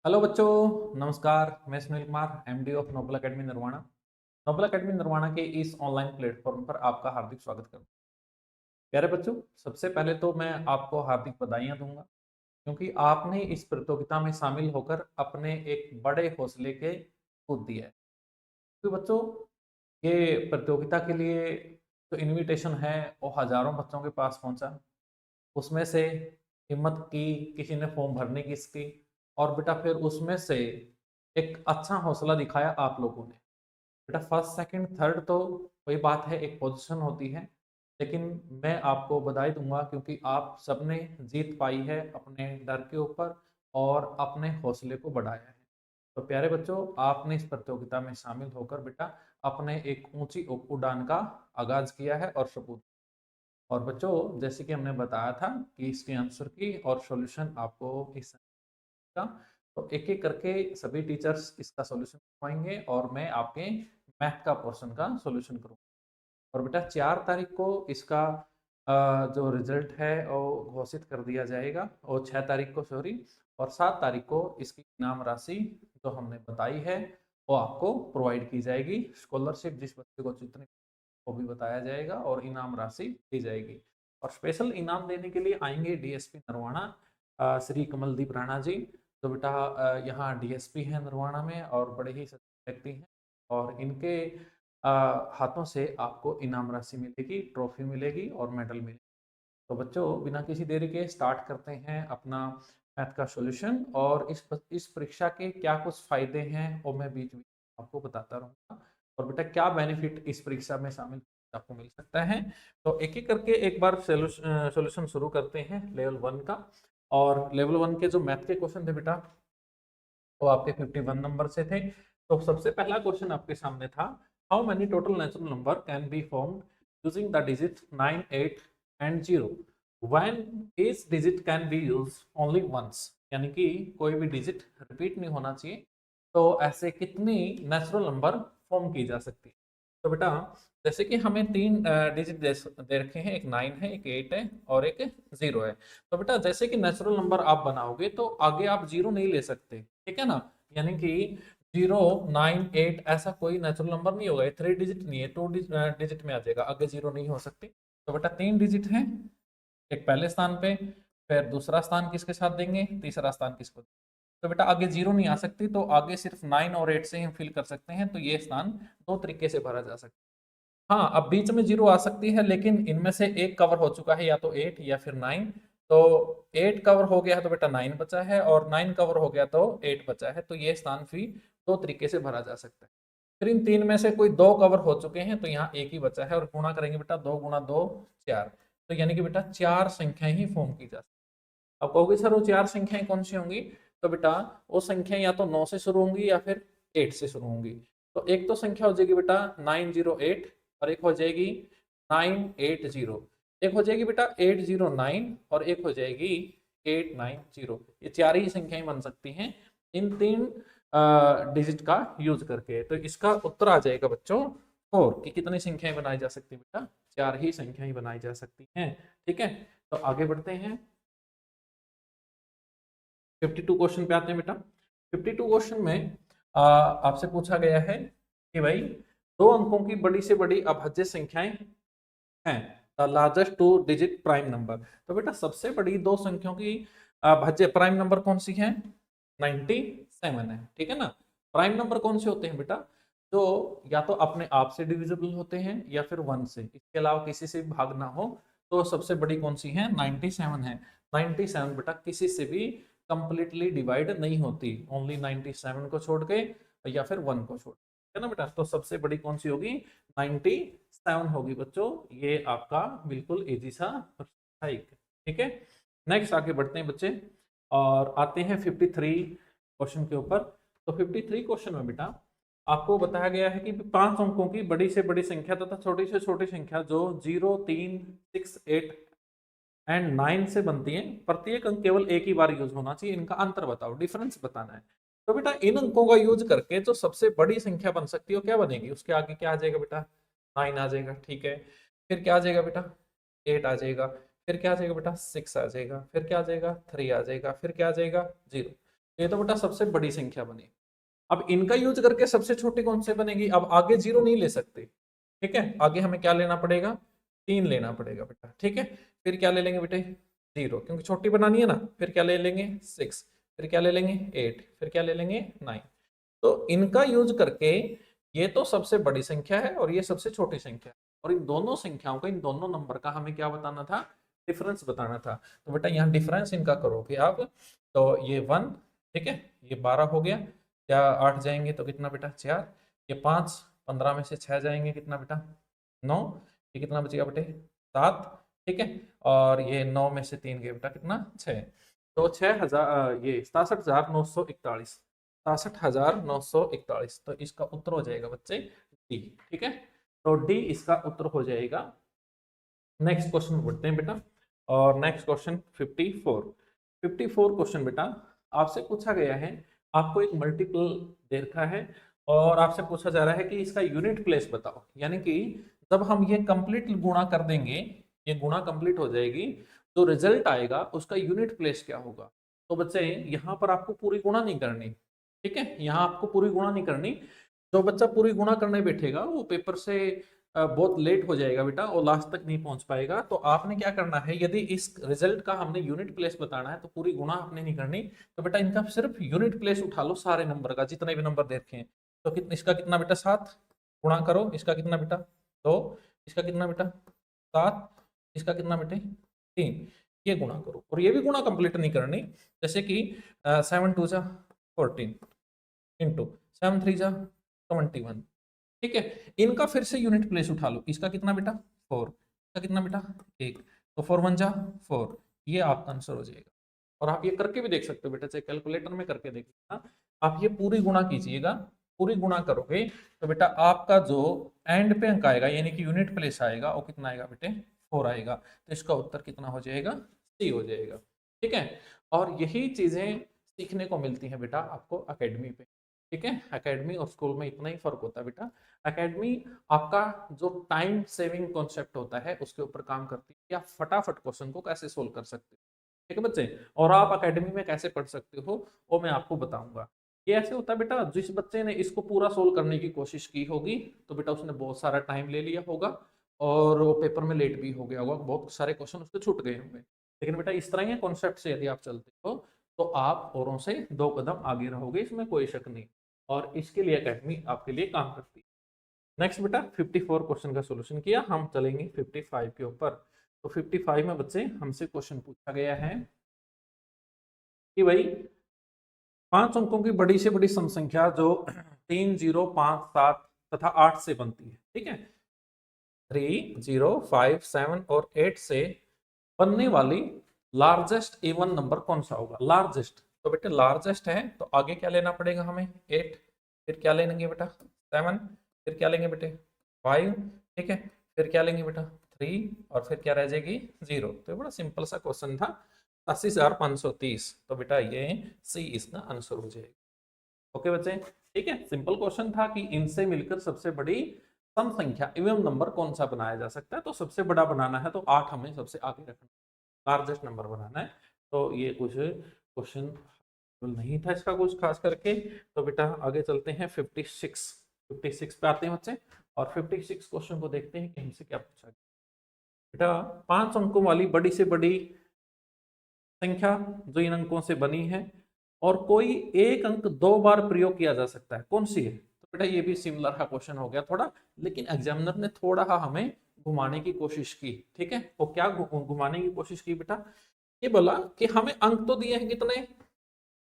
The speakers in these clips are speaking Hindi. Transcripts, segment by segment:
हेलो बच्चों, नमस्कार। मैं Sunil Kumar, MD of Noble Academy Narwana. Noble Academy Narwana के इस ऑनलाइन प्लेटफॉर्म पर आपका हार्दिक स्वागत करता हूं। प्यारे बच्चों, सबसे पहले तो मैं आपको हार्दिक बधाइयां दूंगा क्योंकि आपने इस प्रतियोगिता में शामिल होकर अपने एक बड़े हौसले के कूद दिया है। तो बच्चों, ये प्रतियोगिता के लिए जो इनविटेशन है वो हजारों बच्चों के पास पहुंचा। उसमें से हिम्मत की, किसी ने फॉर्म भरने की इसकी, और बेटा फिर उसमें से एक अच्छा हौसला दिखाया आप लोगों ने। बेटा फर्स्ट सेकंड थर्ड तो वही बात है, एक पोजीशन होती है, लेकिन मैं आपको बधाई दूंगा क्योंकि आप सबने जीत पाई है अपने डर के ऊपर और अपने हौसले को बढ़ाया है। तो प्यारे बच्चों, आपने इस प्रतियोगिता में शामिल होकर बेटा अपने एक ऊंची उड़ान का आगाज किया है और सबूत। और बच्चों, जैसे कि हमने बताया था कि इसके आंसर की और सॉल्यूशन आपको इस का, तो एक एक करके सभी टीचर्स इसका सॉल्यूशन करवाएंगे और मैं आपके मैथ का पोर्शन का सॉल्यूशन करूंगा। और बेटा 4 तारीख को इसका जो रिजल्ट है वो घोषित कर दिया जाएगा, और 6 तारीख को सॉरी, और 7 तारीख को इसकी इनाम राशि जो हमने बताई है वो आपको प्रोवाइड की जाएगी। स्कॉलरशिप जिस बच्चे को जितनी वो भी बताया जाएगा और इनाम राशि दी जाएगी। और स्पेशल इनाम देने के लिए आएंगे डीएसपी नरवाना, श्री कमलदीप राणा जी। तो बेटा यहाँ डीएसपी है नरवाना में और बड़े ही सच्चे व्यक्ति हैं, और इनके हाथों से आपको इनाम राशि मिलेगी, ट्रॉफी मिलेगी और मेडल मिलेगी। तो बच्चों, बिना किसी देरी के स्टार्ट करते हैं अपना मैथ का सॉल्यूशन। और इस परीक्षा के क्या कुछ फायदे हैं वो मैं बीच में आपको बताता रहूंगा, और बेटा क्या बेनिफिट इस परीक्षा में शामिल आपको मिल सकता है। तो एक एक करके एक बार सॉल्यूशन शुरू करते हैं लेवल 1 का। और लेवल 1 के जो मैथ के क्वेश्चन थे बेटा वो आपके 51 नंबर से थे। तो सबसे पहला क्वेश्चन आपके सामने था, how many total natural number can be formed using the digit 9, 8 and 0 when each digit can be used only once. यानी कि कोई भी डिजिट रिपीट नहीं होना चाहिए। तो ऐसे कितनी नेचुरल नंबर फॉर्म की जा सकती है। तो बेटा जैसे कि हमें तीन डिजिट दे रखे हैं, एक 9 है, एक 8 है और एक 0 है। तो बेटा जैसे कि नेचुरल नंबर आप बनाओगे तो आगे आप 0 नहीं ले सकते, ठीक है ना। यानी कि 0, 9, 8 ऐसा कोई नेचुरल नंबर नहीं होगा, ये 3 डिजिट नहीं है, 2 डिजिट में आ जाएगा, आगे 0 नहीं हो सकती। तो बेटा 3 डिजिट है एक पहले स्थान पे, फिर दूसरा स्थान किसके साथ देंगे, तीसरा स्थान किसको। तो बेटा आगे 0 नहीं आ सकती, तो आगे सिर्फ 9 और 8 से ही हम फिल कर सकते हैं, तो ये स्थान दो तरीके से भरा जा सकता है। हाँ, अब बीच में 0 आ सकती है, लेकिन इनमें से एक कवर हो चुका है, या तो 8 या फिर 9। तो 8 कवर हो गया है तो बेटा 9 बचा है, और 9 कवर हो गया तो 8 बचा है। तो ये स्थान भी दो तरीके से भरा जा सकता है। फिर इन तीन में से कोई दो कवर हो चुके हैं तो यहाँ एक ही बचा है, और गुणा करेंगे बेटा, 2 × 2 4। तो यानी कि बेटा चार संख्याएं ही फॉर्म की जा सकती है। अब कहोगे सर वो चार संख्याएं कौन सी होंगी। तो बेटा वो संख्याएं या तो 9 से शुरू होंगी या फिर 8 से शुरू होंगी। तो एक तो संख्या हो जाएगी बेटा 908, और एक हो जाएगी 980, एक हो जाएगी बेटा 809, और एक हो जाएगी 890। ये चार ही संख्याएं बन सकती हैं इन तीन डिजिट का यूज करके। तो इसका उत्तर आ जाएगा बच्चों 4, कि कितनी संख्याएं बनाई जा सकती है बेटा, चार ही संख्याएं बनाई जा सकती हैं। ठीक है, तो आगे बढ़ते हैं। 52 क्वेश्चन पे आते हैं बेटा। 52 क्वेश्चन में आपसे पूछा गया है कि भाई दो अंकों की बड़ी से बड़ी अभाज्य संख्याएं हैं, the largest two digit prime number. तो बेटा सबसे बड़ी दो संख्याओं की अभाज्य प्राइम नंबर कौन सी है, 97 है, ठीक है ना। प्राइम नंबर कौन से होते हैं बेटा, जो या तो अपने आप से डिविजिबल होते हैं या फिर 1 से, इसके अलावा किसी से भी भाग ना हो। तो सबसे बड़ी कौन सी है, 97 है। 97 बेटा किसी से भी कंप्लीटली डिवाइड नहीं होती, ओनली 97 को छोड़ के या फिर 1 को छोड़ के, है ना बेटा। तो सबसे बड़ी कौन सी होगी, 97 होगी बच्चों। ये आपका बिल्कुल इजी सा है, ठीक है। नेक्स्ट आगे बढ़ते हैं बच्चे, और आते हैं 53 क्वेश्चन के ऊपर। तो 53 क्वेश्चन में बेटा आपको बताया गया है कि 5 अंकों की बड़ी से बड़ी संख्या तथा छोटी से छोटी संख्या जो 0, 3, 6, 8 एंड 9 से बनती है, प्रत्येक अंक केवल एक ही बार यूज होना चाहिए, इनका अंतर बताओ, डिफरेंस बताना है। तो बेटा इन अंकों का यूज करके जो सबसे बड़ी संख्या बन सकती है वो क्या बनेगी, उसके आगे क्या आ जाएगा बेटा, 9 आ जाएगा, ठीक है। फिर क्या आ जाएगा बेटा, 8 आ जाएगा। फिर क्या आ जाएगा बेटा, 6 आ जाएगा। फिर क्या आ जाएगा, 3 आ जाएगा। फिर क्या आ जाएगा, 0। ये तो बेटा सबसे बड़ी संख्या बनी। अब इनका यूज करके सबसे छोटी कौन से बनेगी? अब आगे जीरो नहीं ले सकते, ठीक है, आगे हमें क्या लेना पड़ेगा? 3 लेना पड़ेगा बेटा, ठीक है। फिर क्या ले लेंगे बेटे? 0, क्योंकि छोटी बनानी है ना। फिर क्या ले लेंगे? 6, फिर क्या ले लेंगे? 8, फिर क्या ले लेंगे? 9। तो इनका यूज करके ये तो सबसे बड़ी संख्या है और ये सबसे छोटी संख्या है, और इन दोनों संख्याओं का, इन दोनों नंबर का हमें क्या बताना था? डिफरेंस बताना था। तो बेटा यहाँ डिफरेंस इनका करोगे आप, तो ये 1, ठीक है, ये 12 हो गया। क्या 8 जाएंगे तो कितना बेटा? 4। ये 5, 15 में से 6 जाएंगे, कितना बेटा? 9। ये कितना बचेगा बेटे? 7, ठीक है। और ये 9 में से 3 गए बेटा, कितना? 6। तो 6000, ये 67,941, 67,941। तो इसका उत्तर हो जाएगा बच्चे डी, ठीक है। तो डी इसका उत्तर हो जाएगा। नेक्स्ट क्वेश्चन बढ़ते हैं बेटा, और नेक्स्ट क्वेश्चन 54 क्वेश्चन बेटा आपसे पूछा गया है। आपको एक मल्टीपल दे रखा है और आपसे पूछा जा रहा है कि इसका यूनिट प्लेस बताओ, यानी कि जब हम ये कंप्लीट गुणा कर देंगे, ये गुणा कंप्लीट हो जाएगी, तो रिजल्ट आएगा उसका यूनिट प्लेस क्या होगा। तो बच्चे यहाँ पर आपको पूरी गुणा नहीं करनी, ठीक है, यहाँ आपको पूरी गुणा नहीं करनी। जो बच्चा पूरी गुणा करने बैठेगा वो पेपर से बहुत लेट हो जाएगा बेटा, और लास्ट तक नहीं पहुंच पाएगा। तो आपने क्या करना है, यदि इस रिजल्ट का हमने यूनिट प्लेस बताना है तो पूरी गुणा आपने नहीं करनी। तो बेटा इनका सिर्फ यूनिट प्लेस उठा लो, सारे नंबर का, जितने भी नंबर देखे हैं। तो कितना, इसका कितना बेटा? 7। गुणा करो, इसका कितना बेटा? 2। इसका कितना बेटा? 7। इसका कितना बेटे? 3। ये गुणा करो, और ये भी गुणा कंप्लीट नहीं करनी। जैसे कि 7 2 जा 14 इंटू 7 3 जा 21, ठीक है। इनका फिर से यूनिट प्लेस उठा लो, इसका कितना बेटा? 4। इसका कितना बेटा? 1। तो 4 1 जा 4, ये आपका आंसर हो जाएगा। और आप ये करके भी देख सकते हो बेटा, चाहे कैलकुलेटर में करके देखिएगा। आप ये पूरी गुणा कीजिएगा, पूरी गुणा करोगे तो बेटा आपका जो एंड पे अंक आएगा, यानी कि यूनिट प्लेस आएगा, वो कितना आएगा बेटे? 4 आएगा। तो इसका उत्तर कितना हो जाएगा? सी हो जाएगा, ठीक है। और यही चीजें सीखने को मिलती हैं बेटा आपको एकेडमी पे, ठीक है। एकेडमी और स्कूल में इतना ही फर्क होता है बेटा। एकेडमी आपका जो टाइम सेविंग कॉन्सेप्ट होता है उसके ऊपर काम करती है, या फटाफट क्वेश्चन को कैसे सोल्व कर सकते हो, ठीक है बच्चे। और आप एकेडमी में कैसे पढ़ सकते हो वो मैं आपको बताऊंगा। ये ऐसे होता है बेटा, जिस बच्चे ने इसको पूरा सोल्व करने की कोशिश की होगी तो बेटा उसने बहुत सारा टाइम ले लिया होगा, और वो पेपर में लेट भी हो गया होगा, बहुत सारे क्वेश्चन उसके छूट गए होंगे। लेकिन बेटा इस तरह के कॉन्सेप्ट से यदि आप चलते हो तो आप औरों से 2 कदम आगे रहोगे, इसमें कोई शक नहीं। और इसके लिए एकेडमी आपके लिए काम करती है। नेक्स्ट बेटा 54 क्वेश्चन का सॉल्यूशन किया, हम चलेंगे 55 के ऊपर। तो 55 में बच्चे हमसे क्वेश्चन पूछा गया है कि भाई 5 अंकों की बड़ी से बड़ी सम संख्या जो 3 0 5 7 तथा 8 से बनती है, ठीक है। 3 0 5 7 और 8 से बनने वाली लार्जेस्ट इवन नंबर कौन सा होगा? लार्जेस्ट, तो बेटे लार्जेस्ट है तो आगे क्या लेना पड़ेगा हमें? 8। फिर क्या लेंगे बेटा? 7। फिर क्या लेंगे बेटे? 5, ठीक है। फिर क्या लेंगे बेटा? 3। और फिर क्या रह जाएगी? 0। तो ये बड़ा सिंपल सा क्वेश्चन था, 80,530। तो बेटा ये सी इसका आंसर हो जाएगा। ओके बच्चे, ठीक है। सिंपल क्वेश्चन था कि इनसे मिलकर सबसे बड़ी सम संख्या इवन नंबर कौन सा बनाया जा सकता है। तो सबसे बड़ा बनाना है तो 8 हमें सबसे आगे रखना, लार्जेस्ट नंबर बनाना है। तो ये कुछ क्वेश्चन नहीं था इसका कुछ खास करके। तो बेटा आगे चलते हैं 56 पे आते हैं बच्चे, और 56 क्वेश्चन को देखते हैं कि हमसे क्या पूछा गया। बेटा 5 अंकों वाली बड़ी से बड़ी संख्या जो इन अंकों से बनी है, और कोई एक अंक 2 बार प्रयोग किया जा सकता है, कौन सी है? तो बेटा ये भी सिमिलर का क्वेश्चन हो गया थोड़ा, लेकिन एग्जामिनर ने थोड़ा हमें घुमाने की कोशिश की, ठीक है। वो क्या घुमाने की कोशिश की बेटा? ये बोला कि हमें अंक तो दिए हैं कितने?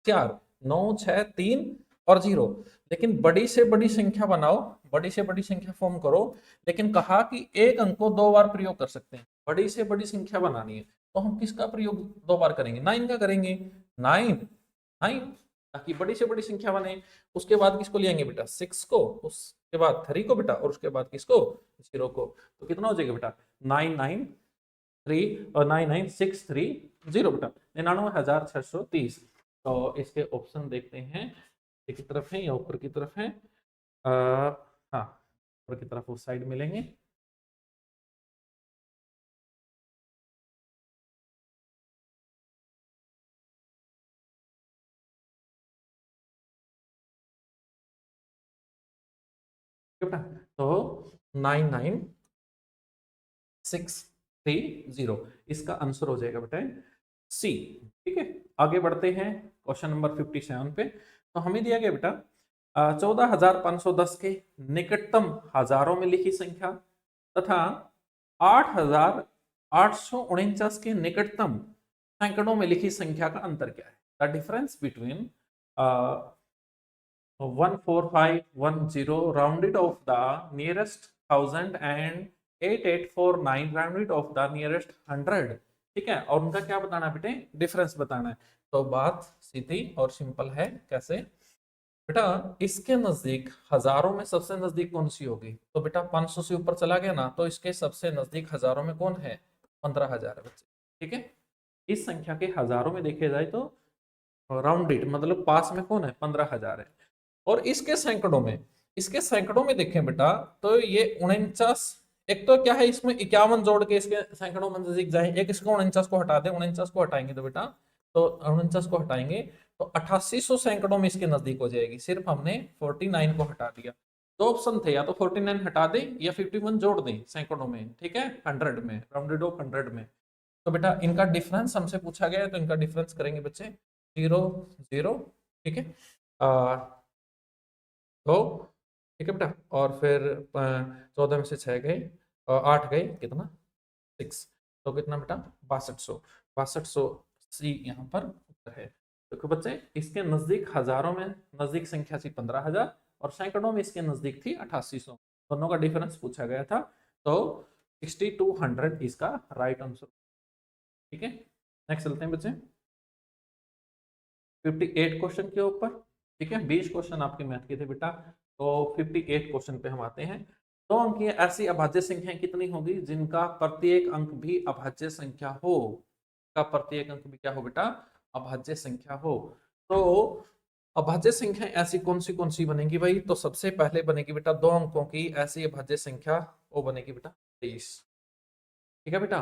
4, 9 6 3 और 0, लेकिन बड़ी से बड़ी संख्या बनाओ, बड़ी से बड़ी संख्या फॉर्म करो। लेकिन कहा कि एक अंक को 2 बार प्रयोग कर सकते हैं, बड़ी से बड़ी संख्या बनानी है, तो हम किसका प्रयोग 2 बार करेंगे? 9 का करेंगे। 9 9, ताकि बड़ी से बड़ी संख्या बने। उसके बाद किसको लेंगे बेटा? 6 को, उसके बाद 3 को बेटा, और उसके बाद किसको? 0 को। तो कितना हो जाएगा बेटा? 993 और 99630 बेटा, 99,630। तो इसके ऑप्शन देखते हैं, नीचे की तरफ है या ऊपर की तरफ है? हाँ, ऊपर की तरफ उस साइड मिलेंगे। ठीक है बेटा, तो 99630 इसका आंसर हो जाएगा बेटा सी। ठीक है, आगे बढ़ते हैं क्वेश्चन नंबर 57 पे। तो हमें दिया गया बेटा 14,510 के निकटतम हजारों में लिखी संख्या तथा 8,849 के निकटतम सैकड़ों में लिखी संख्या का अंतर क्या है। The difference between 14510 rounded off the nearest thousand and 8849 rounded off the nearest 100। ठीक है, और उनका क्या बताना है बेटे, डिफरेंस बताना है। तो बात सीधी और सिंपल है। कैसे बेटा, इसके नजदीक हजारों में सबसे नजदीक कौन सी होगी, तो बेटा 500 से ऊपर चला गया ना, तो इसके सबसे नजदीक हजारों में कौन है, 15,000 है बच्चे। ठीक है, इस संख्या के हजारों में देखे जाए तो राउंडेड मतलब पास में कौन है, 15,000 है। और इसके सैकड़ों में देखें बेटा, तो ये 49, एक तो क्या है इसमें 51 जोड़ के इसके सैकड़ों में नजदीक जाए, एक इसको 49 को हटा दे, 49 को हटाएंगे तो बेटा, तो 49 को हटाएंगे तो 8800 सैकड़ों में इसके नजदीक हो जाएगी। सिर्फ हमने 49 को हटा दिया। दो ऑप्शन थे, या तो 49 हटा दे या 51 जोड़ दें सैकड़ों में। ठीक है, 100 में, राउंडेड ऑफ 100 में। तो बेटा इनका डिफरेंस हमसे पूछा गया है, तो इनका डिफरेंस करेंगे बच्चे 0 0। ठीक है, तो ठीक है बेटा, और फिर 14 में से 6 गए, 8 गए, कितना 6, तो कितना बेटा 6200। 6200 सी यहाँ पर उत्तर है। देखो बच्चे, इसके नजदीक हजारों में नजदीक संख्या थी 15,000 और सैकड़ों में इसके नजदीक थी 8800। दोनों का डिफरेंस पूछा गया था, तो 6200 इसका राइट आंसर। ठीक है, नेक्स्ट चलते हैं बच्चे 58 क्वेश्चन के ऊपर। ठीक है, 20 क्वेश्चन आपके मैथ के थे बेटा, तो 58 क्वेश्चन पे हम आते हैं। दो अंकीय ऐसी अभाज्य संख्याएं कितनी होगी जिनका प्रत्येक अंक भी अभाज्य संख्या हो, का प्रत्येक अंक भी क्या हो बेटा, अभाज्य संख्या हो। तो अभाज्य संख्या ऐसी कौन सी बनेगी भाई, तो सबसे पहले बनेगी बेटा 2 अंकों की ऐसी अभाज्य संख्या, वो बनेगी बेटा 23। ठीक है बेटा,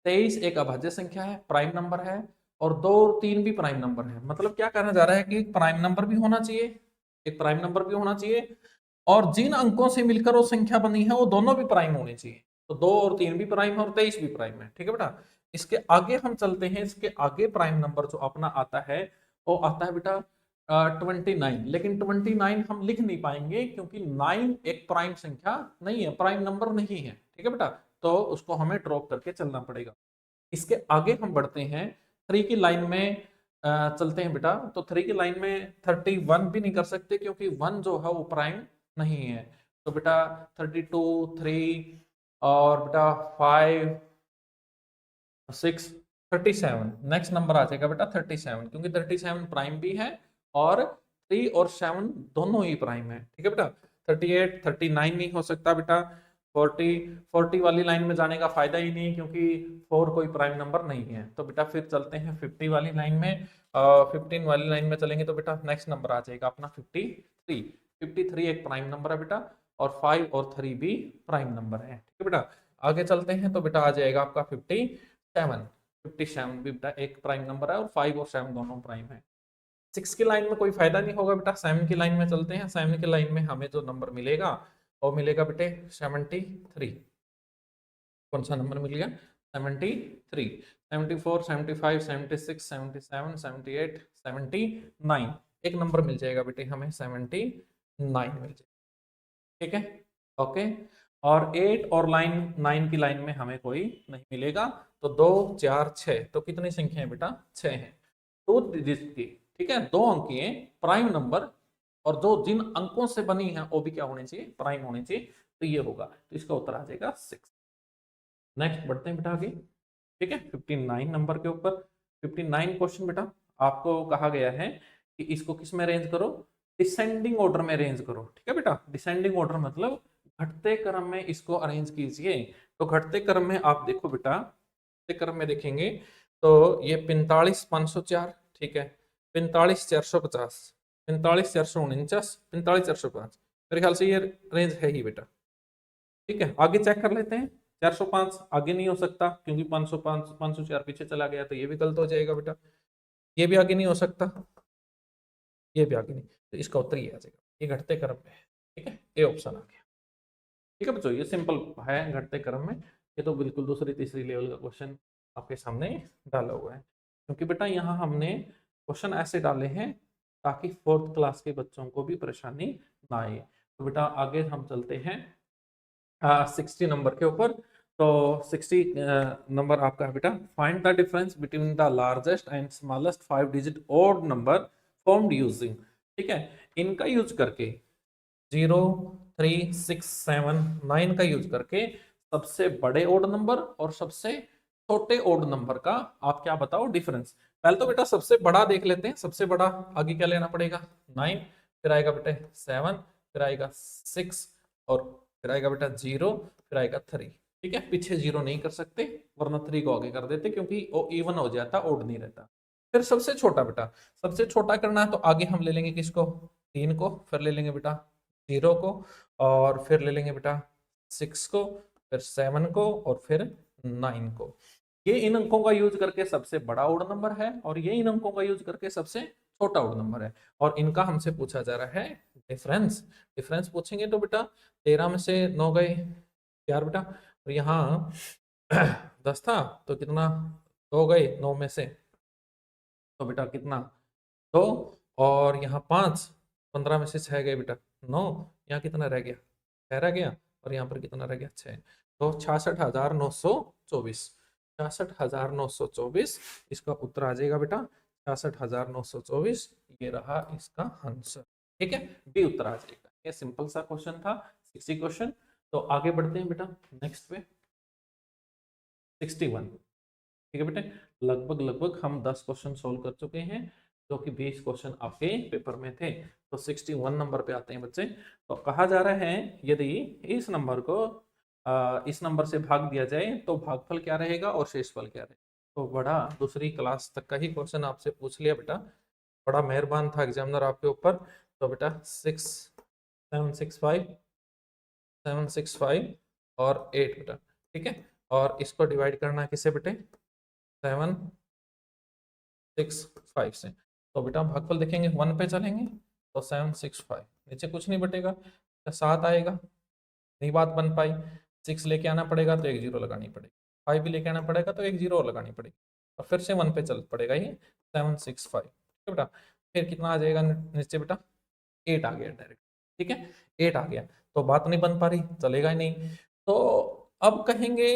23 एक अभाज्य संख्या है, प्राइम नंबर है, और 2 और 3 भी प्राइम नंबर है। मतलब क्या कहना जा रहा है कि एक प्राइम नंबर भी होना चाहिए, एक प्राइम नंबर भी होना चाहिए, और जिन अंकों से मिलकर वो संख्या बनी है वो दोनों भी प्राइम होनी चाहिए। तो 2 और 3 भी प्राइम है और 23 भी प्राइम है। ठीक है बेटा, इसके आगे हम चलते हैं। इसके आगे प्राइम नंबर जो अपना आता है वो आता है बेटा 29। लेकिन 29 हम लिख नहीं पाएंगे क्योंकि 9 एक प्राइम संख्या नहीं है, प्राइम नंबर नहीं है। ठीक है बेटा, तो उसको हमें ड्रॉप करके चलना पड़ेगा। इसके आगे हम बढ़ते हैं, 3 की लाइन में चलते हैं बेटा। तो 3 की लाइन में 31 भी नहीं कर सकते क्योंकि 1 जो है वो प्राइम नहीं है। तो बेटा 32, 3 और बेटा 5, 6, 37, नेक्स्ट नंबर आ जाएगा बेटा 37, क्योंकि 37 प्राइम भी है और 3 और 7 दोनों ही प्राइम है। ठीक है बेटा, 38, 39 नहीं हो सकता बेटा, 40 वाली लाइन में जाने का फायदा ही नहीं क्योंकि 4 कोई प्राइम नंबर नहीं है। तो बेटा फिर चलते हैं 50 वाली लाइन में, 15 वाली लाइन में चलेंगे तो बेटा नेक्स्ट नंबर आ जाएगा अपना 53। 53 एक प्राइम नंबर है बेटा, और 5 और 3 भी प्राइम नंबर है। ठीक है बेटा, आगे चलते हैं तो बेटा आ जाएगा आपका 57। 57 भी बेटा एक प्राइम नंबर है और 5 और 7 दोनों प्राइम है। 6 की लाइन में कोई फायदा नहीं होगा बेटा, 7 की लाइन में चलते हैं। 7 की लाइन में हमें जो नंबर मिलेगा वो मिलेगा बेटे 73। कौन सा नंबर मिल गया, 73, 74, 75, 76, 77, 78, 79, एक नंबर मिल जाएगा बेटे हमें 79 मिल जाएगा। ठीक है, ओके। और 8 और लाइन 9 की लाइन में हमें कोई नहीं मिलेगा। तो 2, 4, 6, तो कितनी संख्या है बेटा, 6 है। 2 डिजिट की, ठीक है, 2 अंकी है, प्राइम नंबर, और जो जिन अंकों से बनी है वो भी क्या होने चाहिए, प्राइम होने चाहिए। तो ये होगा, तो इसका उत्तर आ जाएगा 6। नेक्स्ट बढ़ते हैं बेटा आगे। ठीक है, 59 नंबर के ऊपर 59 क्वेश्चन बेटा, आपको कहा गया है कि इसको किस में अरेंज करो, डिसेंडिंग ऑर्डर में अरेंज करो। ठीक है बेटा, डिसेंडिंग ऑर्डर मतलब घटते क्रम में इसको अरेंज कीजिए। तो घटते क्रम में आप देखो बेटा, घटते क्रम में देखेंगे तो ये 45,504, ठीक है, 45,450, 45,449, 45,405, मेरे ख्याल से ये रेंज है ही बेटा। ठीक है, आगे चेक कर लेते हैं। 405 आगे नहीं हो सकता क्योंकि 505, 504 पीछे चला गया, तो ये भी गलत हो जाएगा बेटा। ये भी आगे नहीं हो सकता, ये भी आगे नहीं, तो इसका उत्तर ये आ जाएगा, ये घटते क्रम में है। ठीक है, ए ऑप्शन आ गया। ठीक है बच्चों, ये सिंपल है घटते क्रम में। ये तो बिल्कुल दूसरी तीसरी लेवल का क्वेश्चन आपके सामने डाला हुआ है, क्योंकि बेटा यहाँ हमने क्वेश्चन ऐसे डाले हैं ताकि फोर्थ क्लास के बच्चों को भी परेशानी ना आए। तो बेटा आगे हम चलते हैं 60 नंबर के ऊपर। तो 60 नंबर आपका है बेटा, find the difference between the largest and smallest 5 digit odd number formed using. ठीक है, इनका यूज करके 0, 3, 6, 7, 9 का यूज करके सबसे बड़े ओड नंबर और सबसे छोटे ओड नंबर का आप क्या बताओ डिफरेंस। पहले तो बेटा सबसे बड़ा देख लेते हैं। सबसे बड़ा आगे क्या लेना पड़ेगा 9, फिर आएगा बेटा 7, फिर आएगा 6, और फिर आएगा बेटा 0, फिर आएगा 3। ठीक है, पीछे 0 नहीं कर सकते वरना 3 को आगे कर देते, क्योंकि वो इवन हो जाता, ओड नहीं रहता। फिर सबसे छोटा बेटा, सबसे छोटा करना है तो आगे हम ले लेंगे किसको 3 को, फिर ले लेंगे बेटा 0 को, और फिर ले लेंगे बेटा 6 को, फिर 7 को, और फिर 9 को। ये इन अंकों का यूज करके सबसे बड़ा ओड नंबर है, और ये इन अंकों का यूज करके सबसे छोटा ओड नंबर है, और इनका हमसे पूछा जा रहा है डिफरेंस। डिफरेंस पूछेंगे तो बेटा 13 में से 9 गए 4 बेटा, और यहाँ 10 था तो कितना 2 गए 9 में से, तो बेटा कितना 2, और यहाँ 5, 15 में से 6 गए बेटा 9, यहाँ कितना रह गया 6 रह गया, और यहाँ पर कितना रह गया 6, तो 66,924। 66,924 इसका उत्तर आ जाएगा बेटा, 66,924 ये रहा इसका आंसर। ठीक है, बी उत्तर आ जाएगा। ये सिंपल सा क्वेश्चन था, 60 क्वेश्चन। तो आगे बढ़ते हैं बेटा नेक्स्ट पे 61। ठीक है बेटे, लगभग लगभग हम 10 क्वेश्चन सोल्व कर चुके हैं, जो कि 20 क्वेश्चन आपके पेपर में थे। तो 61 नंबर पे आते हैं बच्चे। तो कहा जा रहा है यदि इस नंबर को इस नंबर से भाग दिया जाए तो भागफल क्या रहेगा और शेषफल क्या रहेगा। तो बड़ा दूसरी क्लास तक का ही क्वेश्चन आपसे पूछ लिया बेटा, बड़ा मेहरबान था एग्जामिनर आपके ऊपर। तो बेटा 765 और 8 बेटा। ठीक है, और इसको डिवाइड करना है किससे बेटे 7, 6, 5 से। तो बेटा भागफल देखेंगे 1 पे चलेंगे तो 7, 6, 5 नीचे कुछ नहीं बटेगा, 7 आएगा, नहीं बात बन पाई। 6 लेके आना पड़ेगा तो एक 0 लगानी पड़ेगी, 5 भी लेके आना पड़ेगा तो एक 0 और लगानी पड़ेगी, और फिर से 1 पे चल पड़ेगा ये 7, 6, 5। ठीक है बेटा, फिर कितना आ जाएगा नीचे बेटा 8 आ गया डायरेक्ट। ठीक है, 8 आ गया, तो बात नहीं बन पा रही, चलेगा ही नहीं। तो अब कहेंगे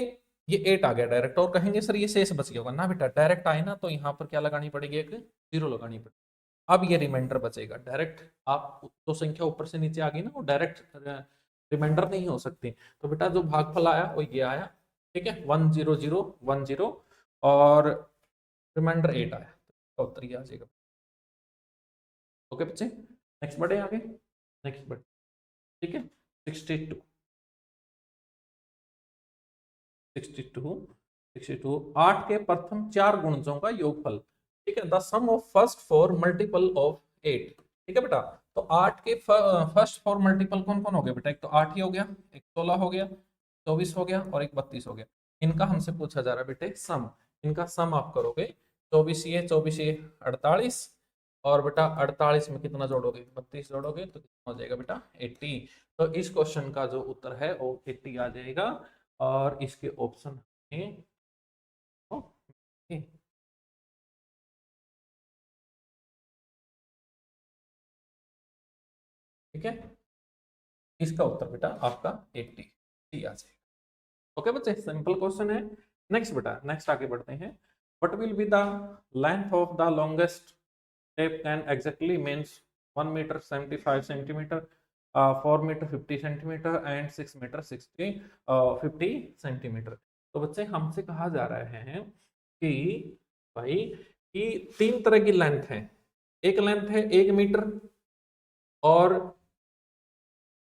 ये 8 आ गया डायरेक्ट, और कहेंगे सर ये शेष बच गया होगा ना बेटा, डायरेक्ट आए ना तो यहाँ पर क्या लगानी पड़ेगी एक 0 लगानी पड़ेगी। अब ये रिमाइंडर बचेगा डायरेक्ट, आप तो संख्या ऊपर से नीचे आ गई ना, वो डायरेक्ट रिमाइंडर नहीं हो सकती। तो बेटा जो भागफल आया वो ये आया। ठीक है, 10010, और रिमाइंडर 8 आया, तो उत्तर ये आ जाएगा। ओके बच्चे, नेक्स्ट बढ़े आगे, नेक्स्ट बढ़े। ठीक है, 62 8 के प्रथम 4 गुणजों का योगफल। ठीक है, the sum of first 4 multiple of 8। ठीक है बेटा, तो 8 के फर्स्ट 4 मल्टीपल कौन कौन हो गया बेटा, एक तो 8 ही हो गया, एक 16 हो गया, 24 हो गया, और एक 32 हो गया। इनका हमसे पूछा जा रहा है बेटे सम। इनका सम आप करोगे 24 ये 48, और बेटा 48 में कितना जोड़ोगे 32 जोड़ोगे तो कितना हो जाएगा बेटा 80। तो इस क्वेश्चन का जो उत्तर है वो 80 आ जाएगा, और इसके ऑप्शन है ओके। ठीक है, इसका उत्तर बेटा आपका 80 आ जाएगा। ओके बच्चे, सिंपल क्वेश्चन है। नेक्स्ट बेटा, नेक्स्ट आगे बढ़ते हैं। What will be the length of the longest tape can exactly means 1 metre 75 centimetre, 4 metre 50 centimetre, and 6 metre 50 centimetre. तो बच्चे हमसे कहा जा रहा है कि भाई कि 3 तरह की लेंथ है। एक लेंथ है 1 मीटर और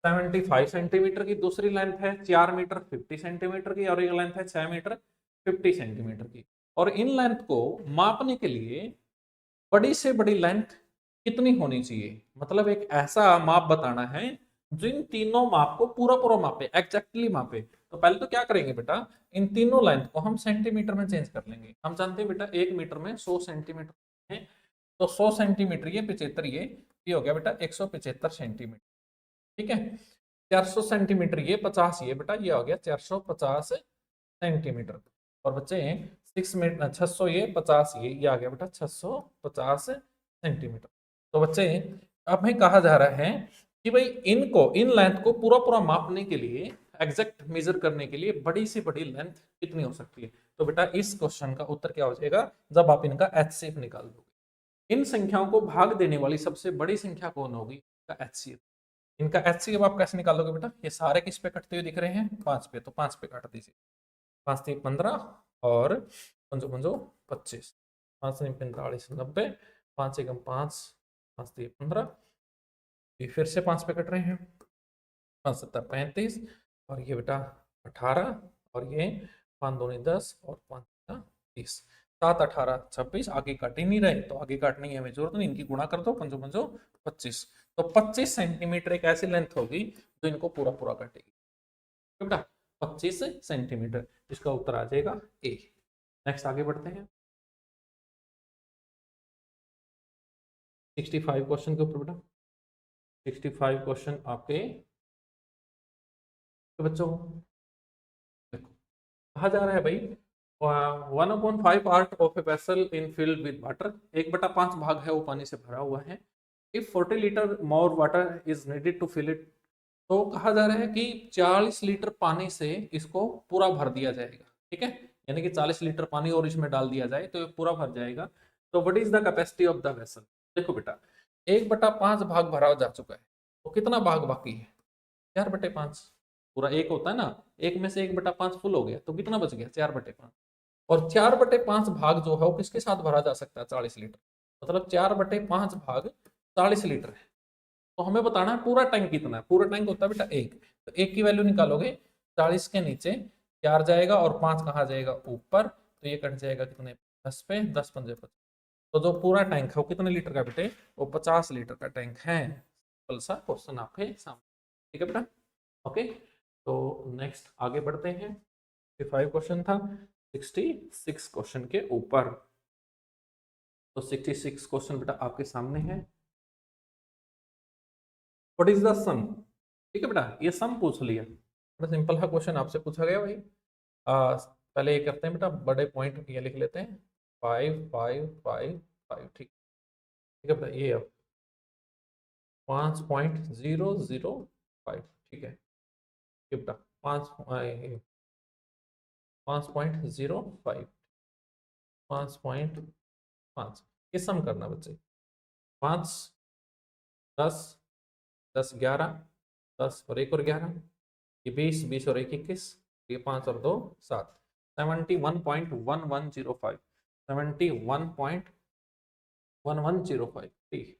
75 सेंटीमीटर की, दूसरी लेंथ है 4 मीटर 50 सेंटीमीटर की, और एक लेंथ है 6 मीटर 50 सेंटीमीटर की। और इन लेंथ को मापने के लिए बड़ी से बड़ी लेंथ कितनी होनी चाहिए, मतलब एक ऐसा माप बताना है जो इन तीनों माप को पूरा पूरा मापे, एग्जैक्टली मापे। तो पहले तो क्या करेंगे बेटा, इन तीनों लेंथ को हम सेंटीमीटर में चेंज कर लेंगे। हम जानते हैं बेटा 1 मीटर में 100 सेंटीमीटर है, तो 100 सेंटीमीटर ये 75 ये हो गया बेटा 175 सेंटीमीटर। ठीक है, 400 सेंटीमीटर, ये 50, ये बेटा ये हो गया 450 सेंटीमीटर। और बच्चे 6 मीटर 600, ये 50, ये आ गया बेटा 650 सेंटीमीटर। तो बच्चे अब हमें कहा जा रहा है कि भाई इनको, इन लेंथ को पूरा पूरा मापने के लिए, एग्जैक्ट मेजर करने के लिए बड़ी से बड़ी लेंथ कितनी हो सकती है। तो बेटा इस क्वेश्चन का उत्तर क्या हो जाएगा जब आप इनका HCF निकाल दोगे। इन संख्याओं को भाग देने वाली सबसे बड़ी संख्या कौन होगी, HCF। इनका HCF आप कैसे निकालोगे बेटा, ये सारे किस पे कटते हुए दिख रहे हैं, 5 पे, तो 5 पे काट दीजिए। 5 3 15 और 5 5 25, 5 3 45 90, 5 1 5, 5 3 15, ये फिर से 5 पे कट रहे हैं, 5 7 35 और ये बेटा 18 और ये 5 2 10 और 5 30, 7 18 26, आगे कट ही नहीं रहे तो आगे काटने की हमें जरूरत नहीं, इनकी गुणा कर दो, 5 5 25, तो 25 सेंटीमीटर एक ऐसी लेंथ होगी जो इनको पूरा पूरा काटेगी। तो बेटा 25 सेंटीमीटर, इसका उत्तर आ जाएगा ए। नेक्स्ट आगे बढ़ते हैं 65 क्वेश्चन के ऊपर बेटा। 65 क्वेश्चन आपके तो बच्चों देखो, कहा जा रहा है भाई 1/5 part of a vessel in filled with water, 1/5 भाग है वो पानी से भरा हुआ है। If 40 litre more water is needed to fill it, तो कहा जा रहा है कि 40 लीटर पानी से इसको पूरा भर दिया जाएगा, ठीक है, यानी कि 40 लीटर पानी और इसमें डाल दिया जाए तो ये पूरा भर जाएगा। तो what is the capacity of the vessel. देखो बेटा 1/5 भाग भरा जा चुका है, तो कितना भाग बाकी है, 4/5, पूरा एक होता है ना, एक में से 1/5 फुल हो गया तो कितना बच गया, 4/5। और 4/5 भाग जो है वो किसके साथ भरा जा सकता है, 40 लीटर, मतलब 4/5 भाग 40 लीटर है। तो हमें बताना है पूरा टैंक कितना है, पूरा टैंक होता है बेटा 1, तो 1 की वैल्यू निकालोगे, 40 के नीचे 4 जाएगा और 5 कहाँ जाएगा ऊपर, तो ये कट जाएगा कितने, 10 पे, 10 पंजे 50। तो जो पूरा टैंक है वो कितने लीटर का बेटे, वो 50 लीटर का टैंक है। सिंपल सा क्वेश्चन आपके सामने, ठीक है बेटा, ओके। तो नेक्स्ट आगे बढ़ते हैं, 55 क्वेश्चन था, 66 क्वेश्चन के ऊपर। तो 66 क्वेश्चन बेटा आपके सामने है। व्हाट इज द सम, ठीक है बेटा, ये सम पूछ लिया, बड़ा सिंपल है क्वेश्चन आपसे पूछा गया भाई। पहले ये करते हैं बेटा, बड़े पॉइंट ये लिख लेते हैं, 5 5 5 5, ठीक, ठीक है बेटा, ये अब 5.005, ठीक है, ये बेटा 5.05, 5.5, ये सम करना बच्चे, 5 10 10 11, 10 और 1 और 11, ये 20 20 और 1 21, ये 5 और 2 7, 71.1105, 71.1105, ठीक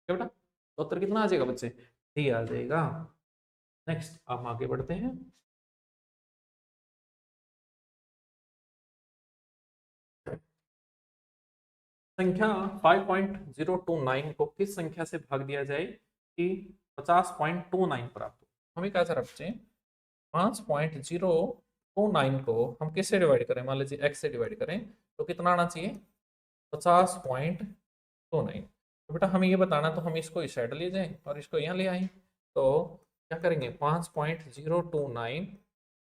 है बेटा, तो उत्तर कितना आ जाएगा बच्चे, डी आ जाएगा। नेक्स्ट हम आगे बढ़ते हैं, संख्या 5.029 को किस संख्या से भाग दिया जाए कि 50.29 प्राप्त हो। हमें क्या था बच्चे, 5.029 को हम किससे डिवाइड करें, मान लीजिए x से डिवाइड करें तो कितना आना चाहिए, 50.29। तो बेटा हमें ये बताना, तो हम इसको इस साइड ले जाएं और इसको यहाँ ले आए, तो क्या करेंगे, 5.029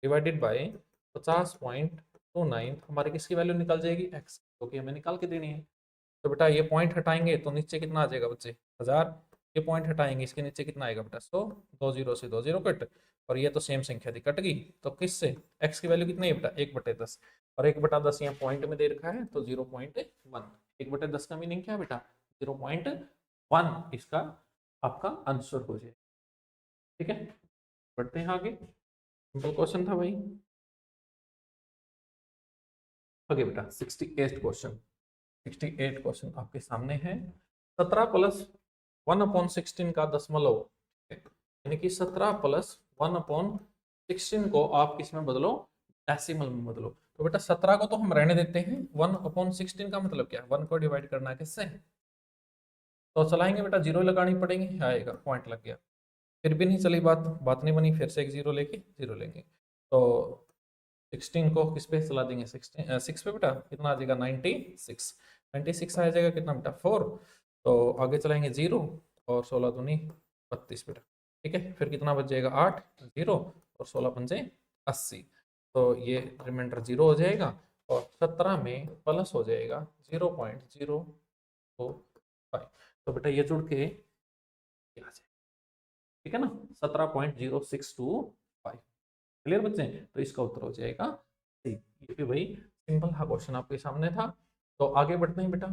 डिवाइडेड बाई 50.29, हमारी किसकी वैल्यू निकल जाएगी, x, क्योंकि हमें निकाल के देनी है। तो बेटा ये पॉइंट हटाएंगे तो नीचे कितना आ जाएगा बच्चे, 1000, ये पॉइंट हटाएंगे इसके नीचे कितना आएगा बेटा 100, 2 जीरो से 2 जीरो कट, और ये तो सेम संख्या थी कट गई, तो किससे, x की वैल्यू कितनी है बेटा 1/10, और 1/10 यहाँ पॉइंट में दे रखा है तो 0.1, 1/10 का मीनिंग क्या है बेटा 0.1, इसका आपका आंसर हो जाए, ठीक है। बढ़ते हैं आगे, सिंपल क्वेश्चन था भाई। ओके बेटा 68 क्वेश्चन, 68 क्वेश्चन आपके सामने है। 17 प्लस 1/16 का दशमलव, यानी कि 17 प्लस 1/16 को आप किस में बदलो, डेसिमल में बदलो। तो बेटा 17 को तो हम रहने देते हैं, 1/16 का मतलब क्या है, 1 को डिवाइड करना है किससे, तो चलाएंगे बेटा, जीरो लगानी पड़ेगी, आएगा पॉइंट लग गया, फिर भी नहीं चली बात, बात नहीं बनी, फिर से एक जीरो लेके जीरो लेंगे, तो 16 को किस पे चला देंगे, 6 पे बेटा, कितना आ जाएगा 96, 96 आ जाएगा कितना बेटा 4, तो आगे चलाएंगे जीरो और 16 दूनी 32 बेटा, ठीक है, फिर कितना बच जाएगा 8 0 और 16 पंजे 80, तो ये रिमाइंडर 0 हो जाएगा और 17 में प्लस हो जाएगा 0.025। तो बेटा ये जुड़ के आ जाएगा, ठीक है ना, 17.0625। क्लियर बच्चे, तो इसका उत्तर हो जाएगा सी। ये भी भाई सिंपल था क्वेश्चन आपके सामने था। तो आगे बढ़ते हैं बेटा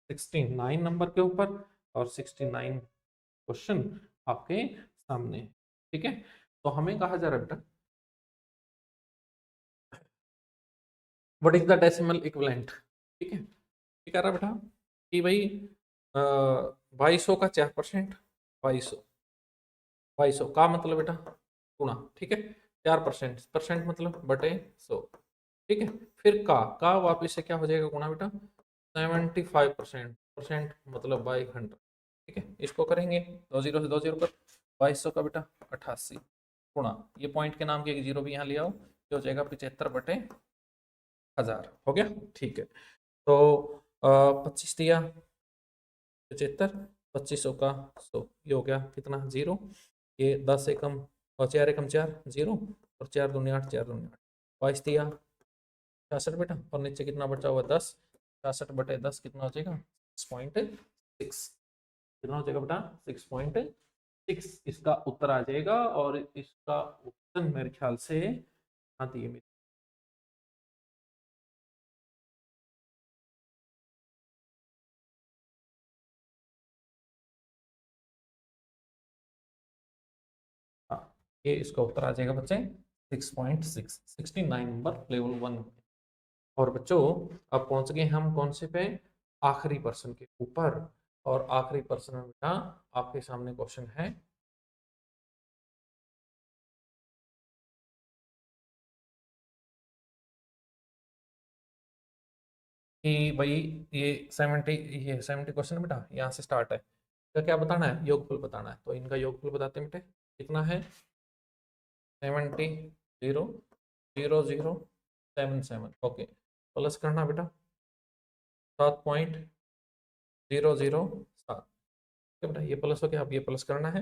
69 नंबर के ऊपर, और 69 क्वेश्चन आपके सामने है, ठीक है। तो हमें कहा जा रहा है बेटा what is the decimal equivalent, ठीक है। ये कह रहा है बेटा कि भाई 2200 का 4%, 2200 2200 का मतलब बेटा गुणा, ठीक है, 4%, परसेंट मतलब बटे 100, ठीक है। फिर का वापिस से क्या हो जाएगा गुणा बेटा 75%, परसेंट मतलब बाई 100, ठीक है। इसको करेंगे 20 से 20 पर 2200 का बेटा 88 गुणा, ये पॉइंट के नाम की एक जीरो भी यहाँ ले आओ, जो हो जाएगा 75/1000, हो गया, ठीक है। तो 25 दिया 75, 2500 का 100, ये हो गया कितना 0, ये 10 एकम और 4 एकम 4 0 और 4 दूनी 8, 4 दूनी 8, 22 दिया 66 बेटा, और नीचे कितना बचा हुआ 10, 66/10 कितना हो जाएगा 6.6, कितना हो जाएगा बेटा 6.6, इसका उत्तर आ जाएगा। और इसका उत्तर मेरे ख्याल से हाँ दिए, हाँ, ये इसका उत्तर आ जाएगा बच्चे 6.6, 69 नंबर लेवल 1। और बच्चों अब पहुंच गए हम कौन से पे, आखिरी पर्सन के ऊपर। और आखिरी पर्सन में बेटा आपके सामने क्वेश्चन है कि भाई ये 70 क्वेश्चन है बेटा, यहाँ से स्टार्ट है। तो क्या बताना है, योगफल बताना है, तो इनका योगफल बताते हैं बेटे, कितना है 70 0 0 0 7 7, ओके। प्लस करना बेटा 7.007, ठीक है बेटा, ये प्लस हो गया, अब ये प्लस करना है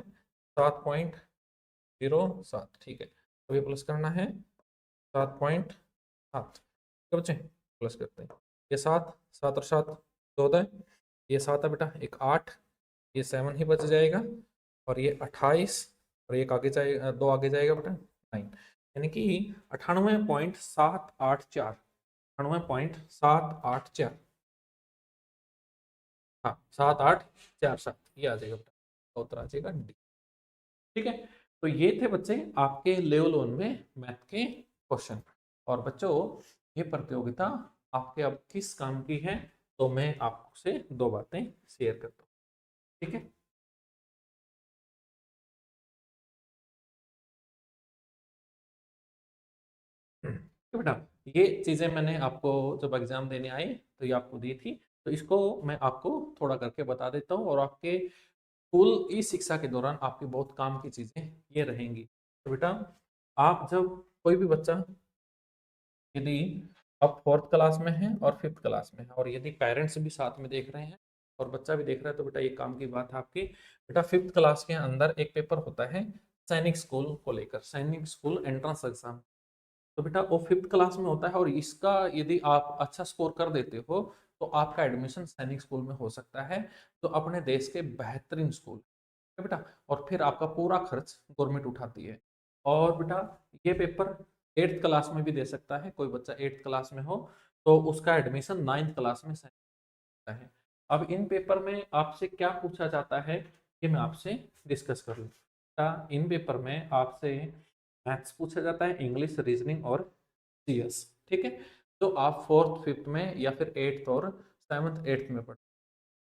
7.07, ठीक है। अब ये प्लस करना है 7.7, ठीक है बच्चे, प्लस करते हैं, ये 7 7 और 7 14, ये 7 है बेटा, एक 8, ये 7 ही बच जाएगा, और ये 28, और एक आगे जाएगा, 2 आगे जाएगा बेटा 9, यानी कि 98.784, 98.784, हाँ 7847, ये आ जाएगा बेटा, उत्तर आ जाएगा डी, ठीक है। तो ये थे बच्चे आपके लेवल 1 में मैथ के क्वेश्चन। और बच्चों ये प्रतियोगिता आपके अब किस काम की है, तो मैं आपसे दो बातें शेयर करता हूँ, ठीक है। तो बेटा ये चीजें मैंने आपको जब एग्जाम देने आए तो ये आपको दी थी, तो इसको मैं आपको थोड़ा करके बता देता हूँ, और आपके स्कूल ई शिक्षा के दौरान आपकी बहुत काम की चीजें ये रहेंगी। तो बेटा आप जब कोई भी बच्चा, यदि आप फोर्थ क्लास में हैं और फिफ्थ क्लास में हैं, और यदि पेरेंट्स भी साथ में देख रहे हैं और बच्चा भी देख रहा है, तो बेटा ये काम की बात है आपकी। बेटा फिफ्थ क्लास के अंदर एक पेपर होता है सैनिक स्कूल को लेकर, सैनिक स्कूल एंट्रेंस एग्जाम, तो बेटा वो फिफ्थ क्लास में होता है, और इसका यदि आप अच्छा स्कोर कर देते हो तो आपका एडमिशन सैनिक स्कूल में हो सकता है, जो अपने देश के बेहतरीन स्कूल है बेटा। और फिर आपका पूरा खर्च गवर्नमेंट उठाती है। और बेटा ये पेपर एट्थ क्लास में भी दे सकता है, कोई बच्चा एट्थ क्लास में हो तो उसका एडमिशन नाइन्थ क्लास में सकता है। अब इन पेपर में आपसे क्या पूछा जाता है, ये मैं आपसे डिस्कस कर लूँ। बेटा इन पेपर में आपसे मैथ्स पूछा जाता है, इंग्लिश, रीजनिंग और सीएस, ठीक है। तो आप फोर्थ फिफ्थ में या फिर एट्थ और सेवन्थ एट्थ में पढ़ते,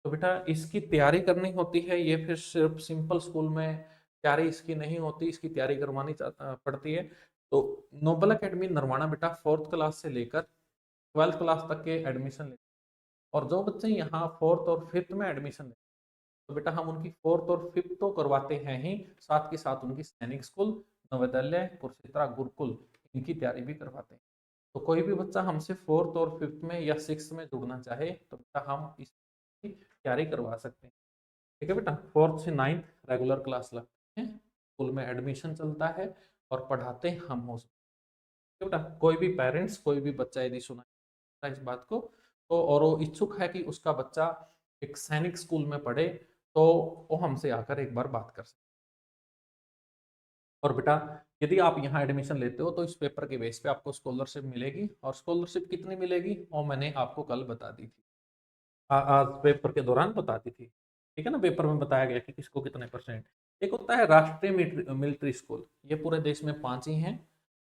तो बेटा इसकी तैयारी करनी होती है, ये फिर सिर्फ सिंपल स्कूल में तैयारी इसकी नहीं होती, इसकी तैयारी करवानी पड़ती है। तो नोबल एकेडमी नरवाना बेटा फोर्थ क्लास से लेकर ट्वेल्थ क्लास तक के एडमिशन ले, और जो बच्चे यहाँ फोर्थ और फिफ्थ में एडमिशन ले, तो बेटा हम उनकी फोर्थ और फिफ्थ तो करवाते हैं ही, साथ के साथ उनकी सैनिक स्कूल, नवोदय, कुरुक्षेत्र, गुरुकुल, इनकी तैयारी भी करवाते हैं। तो कोई भी बच्चा हमसे फोर्थ और फिफ्थ में या सिक्स में जुड़ना चाहे तो बेटा हम इसकी तैयारी करवा सकते हैं, ठीक है बेटा। फोर्थ से नाइन्थ रेगुलर क्लास लगते हैं, स्कूल में एडमिशन चलता है और पढ़ाते हम हो सकते बेटा। कोई भी पेरेंट्स, कोई भी बच्चा यदि सुना इस बात को तो और वो इच्छुक है कि उसका बच्चा एक सैनिक स्कूल में पढ़े, तो वो हमसे आकर एक बार बात कर सकते। और बेटा यदि आप यहाँ एडमिशन लेते हो तो इस पेपर के बेस पे आपको स्कॉलरशिप मिलेगी, और स्कॉलरशिप कितनी मिलेगी वो मैंने आपको कल बता दी थी, आज पेपर के दौरान बता दी थी। ठीक है ना, पेपर में बताया गया कि किसको कितने परसेंट। एक होता है राष्ट्रीय मिलिट्री स्कूल, ये पूरे देश में 5 ही हैं,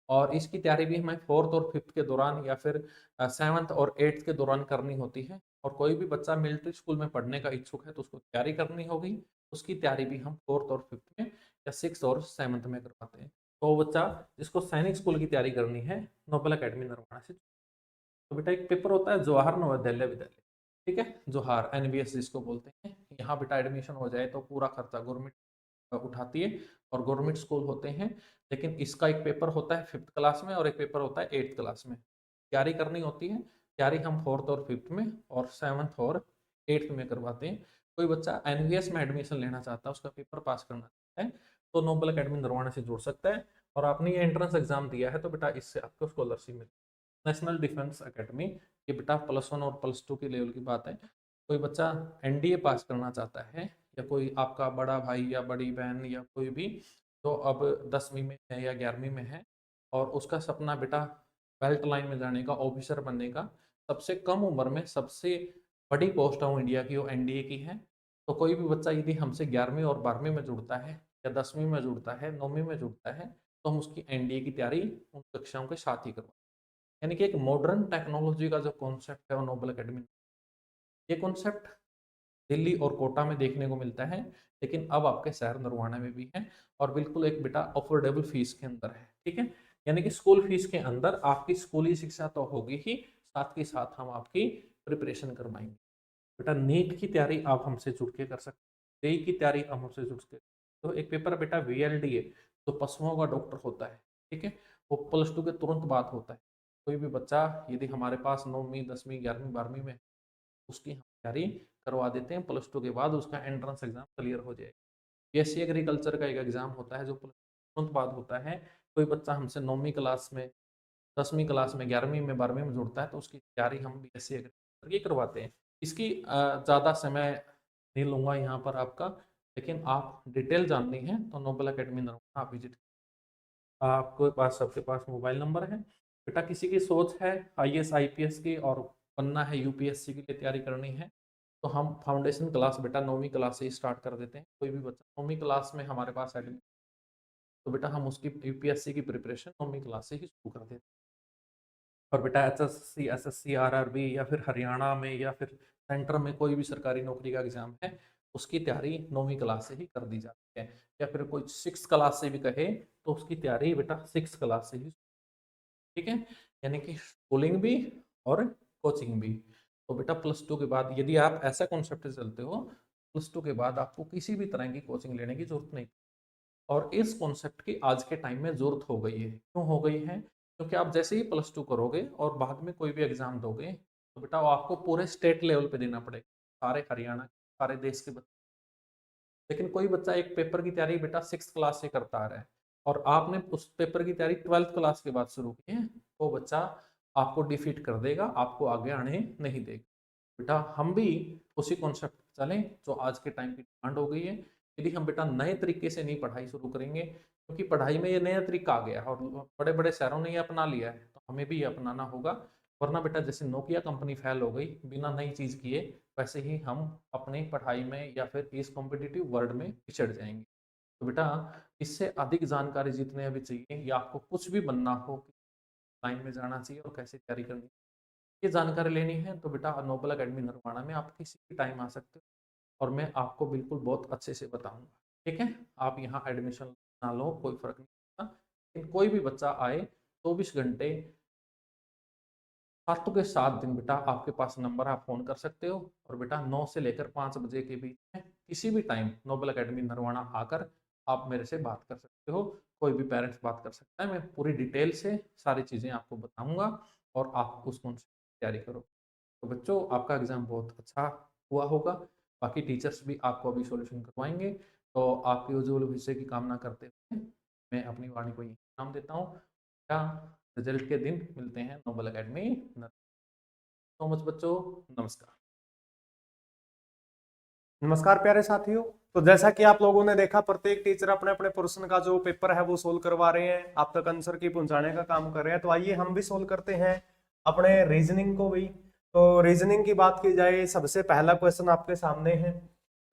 और इसकी तैयारी भी हमें 4th और 5th के दौरान या फिर 7th और 8th के दौरान करनी होती है। और कोई भी बच्चा मिलिट्री स्कूल में पढ़ने का इच्छुक है तो उसको तैयारी करनी होगी। उसकी तैयारी भी हम 4th और 5th में या 6th और 7th में करवाते हैं। तो वो बच्चा जिसको सैनिक स्कूल की तैयारी करनी है, नोबल अकेडमी नरवाना से। तो बेटा एक पेपर होता है जवाहर नवोदय विद्यालय, ठीक है, जोहार एनवीएस जिसको बोलते हैं। यहाँ बेटा एडमिशन हो जाए तो पूरा खर्चा गवर्नमेंट उठाती है, और गवर्नमेंट स्कूल होते हैं। लेकिन इसका एक पेपर होता है 5th क्लास में और एक पेपर होता है 8th क्लास में। तैयारी करनी होती है, तैयारी हम 4th और 5th में और 7th और 8th में करवाते हैं। कोई बच्चा एनवीएस में एडमिशन लेना चाहता है, उसका पेपर पास करना चाहता है, तो नोबल अकेडमी नरवाना से जुड़ सकता है। और आपने ये एंट्रेंस एग्जाम दिया है तो बेटा इससे आपको स्कॉलरशिप मिलेगी। नेशनल डिफेंस एकेडमी, ये बेटा +1 और +2 के लेवल की बात है। कोई बच्चा एनडीए पास करना चाहता है, या कोई आपका बड़ा भाई या बड़ी बहन या कोई भी जो अब 10वीं में है या 11वीं में है, और उसका सपना बेटा बेल्ट लाइन में जाने का, ऑफिसर बनने का, सबसे कम उम्र में सबसे बड़ी पोस्ट है इंडिया की, वो एनडीए की है। तो कोई भी बच्चा यदि हमसे 11वीं और 12वीं में जुड़ता है, या 10वीं में जुड़ता है, 9वीं में जुड़ता है, तो हम उसकी एनडीए की तैयारी उन कक्षाओं के साथ ही करवाते हैं। यानी कि एक मॉडर्न टेक्नोलॉजी का जो कॉन्सेप्ट है वो नोबल अकेडमी, ये कॉन्सेप्ट दिल्ली और कोटा में देखने को मिलता है, लेकिन अब आपके शहर नरवाना में भी है, और बिल्कुल एक बेटा अफोर्डेबल फीस के अंदर है। ठीक है, यानी कि स्कूल फीस के अंदर आपकी स्कूली शिक्षा तो होगी ही, साथ के साथ हम आपकी प्रिपरेशन करवाएंगे। बेटा नीट की तैयारी आप हमसे जुड़ के कर सकते हैं, जेई की तैयारी आप हमसे जुड़ के, तो एक पेपर बेटा वीएलडीए जो पशुओं का डॉक्टर होता है, ठीक है, वो +2 के तुरंत बाद होता है। कोई भी बच्चा यदि हमारे पास 9वीं 10वीं 11वीं 12वीं में, उसकी हम तैयारी करवा देते हैं, +2 के बाद उसका एंट्रेंस एग्जाम क्लियर हो जाएगा। बीएससी एग्रीकल्चर का एक एग्जाम होता है जो तुरंत बाद होता है। कोई बच्चा हमसे 9वीं क्लास में, 10वीं क्लास में, 11वीं में, 12वीं में जुड़ता है, तो उसकी तैयारी हम बीएससी एग्रीकल्चर की करवाते हैं। इसकी ज़्यादा समय नहीं लूंगा यहाँ पर आपका, लेकिन आप डिटेल जाननी है तो नोबल अकेडमी नरवाना आप विजिट, आपके पास सबके पास मोबाइल नंबर है। बेटा किसी की सोच है आईएएस आईपीएस की और बनना है, यूपीएससी के लिए तैयारी करनी है, तो हम फाउंडेशन क्लास बेटा 9वीं क्लास से ही स्टार्ट कर देते हैं। कोई भी बच्चा 9वीं क्लास में हमारे पास एडमिशन, तो बेटा हम उसकी यूपीएससी की प्रिपरेशन 9वीं क्लास से ही शुरू कर देते हैं। और बेटा एसएससी एसएससी आरआरबी या फिर हरियाणा में या फिर सेंटर में कोई भी सरकारी नौकरी का एग्जाम है, उसकी तैयारी 9वीं क्लास से ही कर दी जाती है। या फिर कोई 6th क्लास से भी कहे तो उसकी तैयारी बेटा 6th क्लास से ही, ठीक है, यानी कि स्कूलिंग भी और कोचिंग भी। तो बेटा +2 के बाद यदि आप ऐसा कॉन्सेप्ट से चलते हो, +2 के बाद आपको किसी भी तरह की कोचिंग लेने की जरूरत नहीं। और इस कॉन्सेप्ट की आज के टाइम में जरूरत हो गई है। क्यों हो गई है? क्योंकि आप जैसे ही +2 करोगे और बाद में कोई भी एग्जाम दोगे, तो बेटा वो आपको पूरे स्टेट लेवल पे देना पड़ेगा, सारे हरियाणा, सारे देश के बच्चे। लेकिन कोई बच्चा एक पेपर की तैयारी बेटा 6th क्लास से करता आ रहा है, और आपने उस पेपर की तैयारी 12th क्लास के बाद शुरू की है, वो बच्चा आपको डिफीट कर देगा, आपको आगे आने नहीं देगा। बेटा हम भी उसी कॉन्सेप्ट चलें जो आज के टाइम की डिमांड हो गई है। यदि हम बेटा नए तरीके से नहीं पढ़ाई शुरू करेंगे, क्योंकि पढ़ाई में ये नया तरीका आ गया है और बड़े बड़े शहरों ने ये अपना लिया है, तो हमें भी ये अपनाना होगा। वरना बेटा जैसे नोकिया कंपनी फेल हो गई बिना नई चीज़ किए, वैसे ही हम अपनी पढ़ाई में या फिर इस कॉम्पिटिटिव वर्ल्ड में पिछड़ जाएंगे। तो बेटा इससे अधिक जानकारी जितने अभी चाहिए, या आपको कुछ भी बनना हो, लाइन में जाना चाहिए और कैसे तैयारी करनी, ये जानकारी लेनी है, तो बेटा नोबल अकेडमी नरवाना में आप किसी भी टाइम आ सकते हो, और मैं आपको बिल्कुल बहुत अच्छे से बताऊंगा। ठीक है, आप यहाँ एडमिशन ना लो कोई फर्क नहीं पड़ता, लेकिन कोई भी बच्चा आए 24 घंटे, 7 के 7 दिन बेटा आपके पास नंबर, आप फोन कर सकते हो। और बेटा 9 से लेकर 5 बजे के बीच में किसी भी टाइम नोबल अकेडमी नरवाना आकर आप मेरे से बात कर सकते हो। कोई भी पेरेंट्स बात कर सकता है, मैं पूरी डिटेल से सारी चीज़ें आपको बताऊंगा, और आप उसको तैयारी करो। तो बच्चों आपका एग्ज़ाम बहुत अच्छा हुआ होगा, बाकी टीचर्स भी आपको अभी सॉल्यूशन करवाएंगे। तो आपके उज्जवल भविष्य की कामना करते हुए मैं अपनी वाणी को नाम देता हूँ। क्या रिजल्ट के दिन मिलते हैं नोबल एकेडमी। सो मच बच्चों, नमस्कार। नमस्कार प्यारे साथियों। तो जैसा कि आप लोगों ने देखा, प्रत्येक टीचर अपने अपने पोर्शन का जो पेपर है वो सोल्व करवा रहे हैं, आप तक आंसर की पहुंचाने का काम कर रहे हैं। तो आइए हम भी सोल्व करते हैं अपने रीजनिंग को भी। तो रीजनिंग की बात की जाए, सबसे पहला क्वेश्चन आपके सामने है।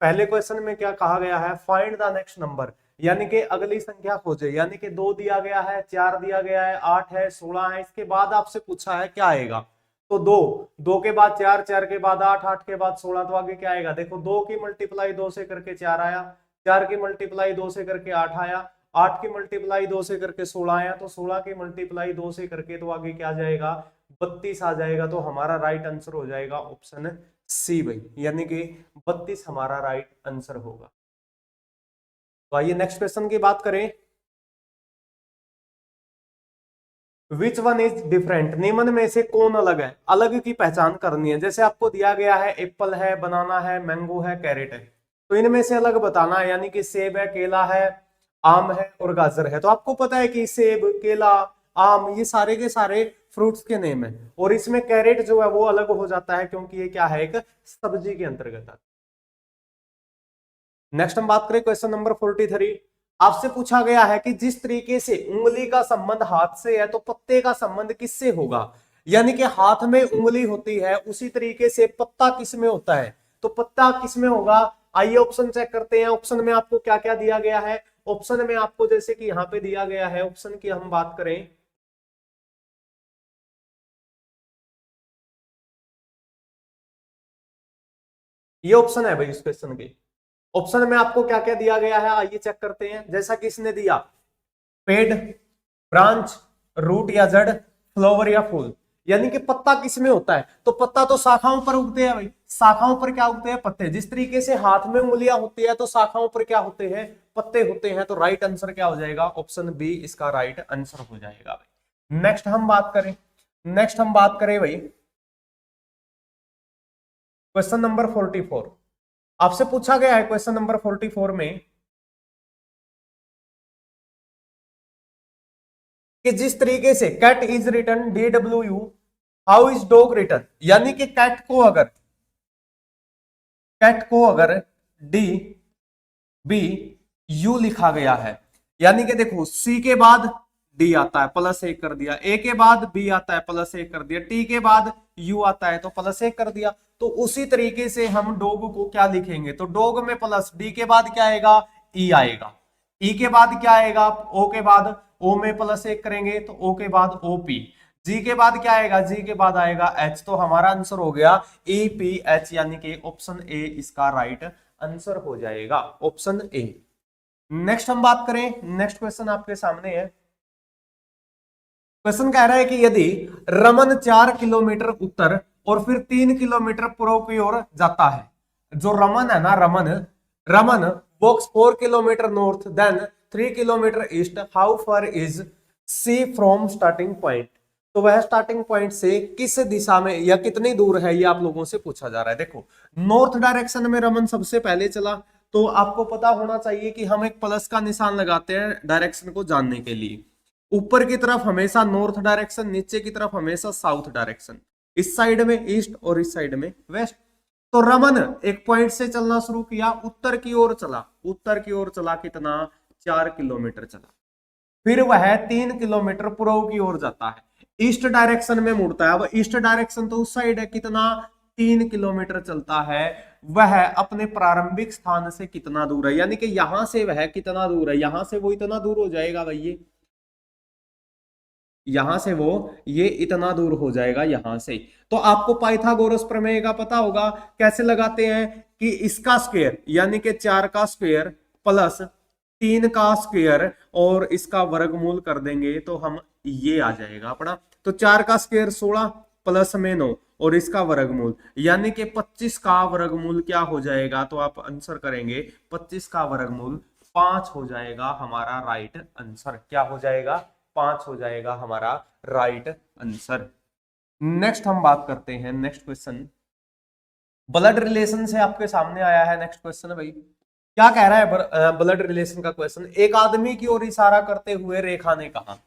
पहले क्वेश्चन में क्या कहा गया है, फाइंड द नेक्स्ट नंबर, यानी कि अगली संख्या खोजे। यानी कि 2 दिया गया है, 4 दिया गया है, 8 है, 16 है। इसके बाद आपसे पूछा है क्या आएगा। तो 2, 2 के बाद 4, 4 के बाद 8, 8 के बाद 16, तो आगे क्या आएगा। देखो 2 की मल्टीप्लाई 2 से करके 4 आया, 4 की मल्टीप्लाई 2 से करके 8 आया, 8 की मल्टीप्लाई 2 से करके 16 आया, तो 16 की मल्टीप्लाई 2 से करके तो आगे क्या जाएगा, 32 आ जाएगा। तो हमारा राइट आंसर हो जाएगा ऑप्शन सी भाई, यानी कि 32 हमारा राइट आंसर होगा। तो आइए नेक्स्ट क्वेश्चन की बात करें। विच वन इज डिफरेंट, निम्न में से कौन अलग है। अलग की पहचान करनी है। जैसे आपको दिया गया है एप्पल है, बनाना है, मैंगो है, कैरेट है, तो इनमें से अलग बताना है। यानी कि सेब है, केला है, आम है और गाजर है। तो आपको पता है कि सेब, केला, आम ये सारे के सारे फ्रूट्स के नेम है, और इसमें कैरेट जो है वो अलग हो जाता है क्योंकि ये क्या है, एक सब्जी के अंतर्गत आता है। नेक्स्ट हम बात करें क्वेश्चन नंबर 43। आपसे पूछा गया है कि जिस तरीके से उंगली का संबंध हाथ से है, तो पत्ते का संबंध किससे होगा। यानी कि हाथ में उंगली होती है, उसी तरीके से पत्ता किस में होता है। तो पत्ता किस में होगा, आइए ऑप्शन चेक करते हैं। ऑप्शन में आपको क्या क्या दिया गया है। ऑप्शन में आपको जैसे कि यहां पे दिया गया है, ऑप्शन की हम बात करें, ये ऑप्शन है भाई इस क्वेश्चन के। ऑप्शन में आपको क्या क्या दिया गया है, आइए चेक करते हैं। जैसा कि इसने दिया पेड़, ब्रांच, रूट या जड़, फ्लावर या फूल। यानी कि पत्ता किस में होता है, तो पत्ता तो शाखाओं पर उगते हैं भाई। शाखाओं पर क्या उगते हैं, पत्ते। जिस तरीके से हाथ में उंगलियां होती है, तो शाखाओं पर क्या होते हैं, पत्ते होते हैं। तो राइट आंसर क्या हो जाएगा, ऑप्शन बी इसका राइट आंसर हो जाएगा भाई। नेक्स्ट हम बात करें भाई क्वेश्चन नंबर 44। आपसे पूछा गया है क्वेश्चन नंबर 44 में कि जिस तरीके से cat is written DWU, how is dog written. यानी कि कैट को अगर DBU लिखा गया है, यानी कि देखो C के बाद D आता है, +1 कर दिया, A के बाद B आता है, +1 कर दिया, T के बाद U आता है तो +1 कर दिया। तो उसी तरीके से हम डॉग को क्या लिखेंगे, तो डॉग में प्लस, D के बाद क्या आएगा, E आएगा, E के बाद क्या आएगा, O के बाद, O में +1 करेंगे तो O के बाद OP, जी के बाद क्या आएगा, जी के बाद आएगा H। तो हमारा आंसर हो गया EPH, यानी कि ऑप्शन ए इसका राइट आंसर हो जाएगा, ऑप्शन ए। नेक्स्ट हम बात करें, नेक्स्ट क्वेश्चन आपके सामने है। क्वेश्चन कह रहा है कि यदि रमन 4 किलोमीटर उत्तर और फिर 3 किलोमीटर पूर्व की ओर जाता है। जो रमन है ना, Raman walks 4 kilometre north then 3 kilometre east, how far is she from starting point. तो वह स्टार्टिंग पॉइंट से किस दिशा में या कितनी दूर है, ये आप लोगों से पूछा जा रहा है। देखो नॉर्थ डायरेक्शन में रमन सबसे पहले चला, तो आपको पता होना चाहिए कि हम एक प्लस का निशान लगाते हैं डायरेक्शन को जानने के लिए। ऊपर की तरफ हमेशा नॉर्थ डायरेक्शन, नीचे की तरफ हमेशा साउथ डायरेक्शन, इस साइड में ईस्ट और इस साइड में वेस्ट। तो रमन एक पॉइंट से चलना शुरू किया, उत्तर की ओर चला, उत्तर की ओर चला, कितना, 4 किलोमीटर चला। फिर वह 3 किलोमीटर पूर्व की ओर जाता है, ईस्ट डायरेक्शन में मुड़ता है। अब ईस्ट डायरेक्शन तो उस साइड है, कितना, 3 किलोमीटर चलता है। वह अपने प्रारंभिक स्थान से कितना दूर है, यानी कि यहां से वह कितना दूर है, यहां से वो इतना दूर हो जाएगा भाई, यहां से वो ये इतना दूर हो जाएगा यहां से। तो आपको पाइथागोरस प्रमेय का पता होगा, कैसे लगाते हैं कि इसका स्क्वायर यानी कि 4 का स्क्वायर प्लस 3 का स्क्वायर और इसका वर्गमूल कर देंगे तो हम ये आ जाएगा अपना। तो 4 का स्क्वायर 16 प्लस में 9 और इसका वर्गमूल, यानी कि 25 का वर्गमूल क्या हो जाएगा, तो आप आंसर करेंगे 25 का वर्गमूल 5 हो जाएगा हमारा राइट आंसर। क्या हो जाएगा, 5 हो जाएगा हमारा राइट आंसर। नेक्स्ट हम बात करते हैं, नेक्स्ट क्वेश्चन ब्लड रिलेशन से आपके सामने आया है। नेक्स्ट क्वेश्चन भाई, क्या कह रहा है ब्लड रिलेशन का क्वेश्चन। एक आदमी की ओर इशारा करते हुए रेखा ने कहा,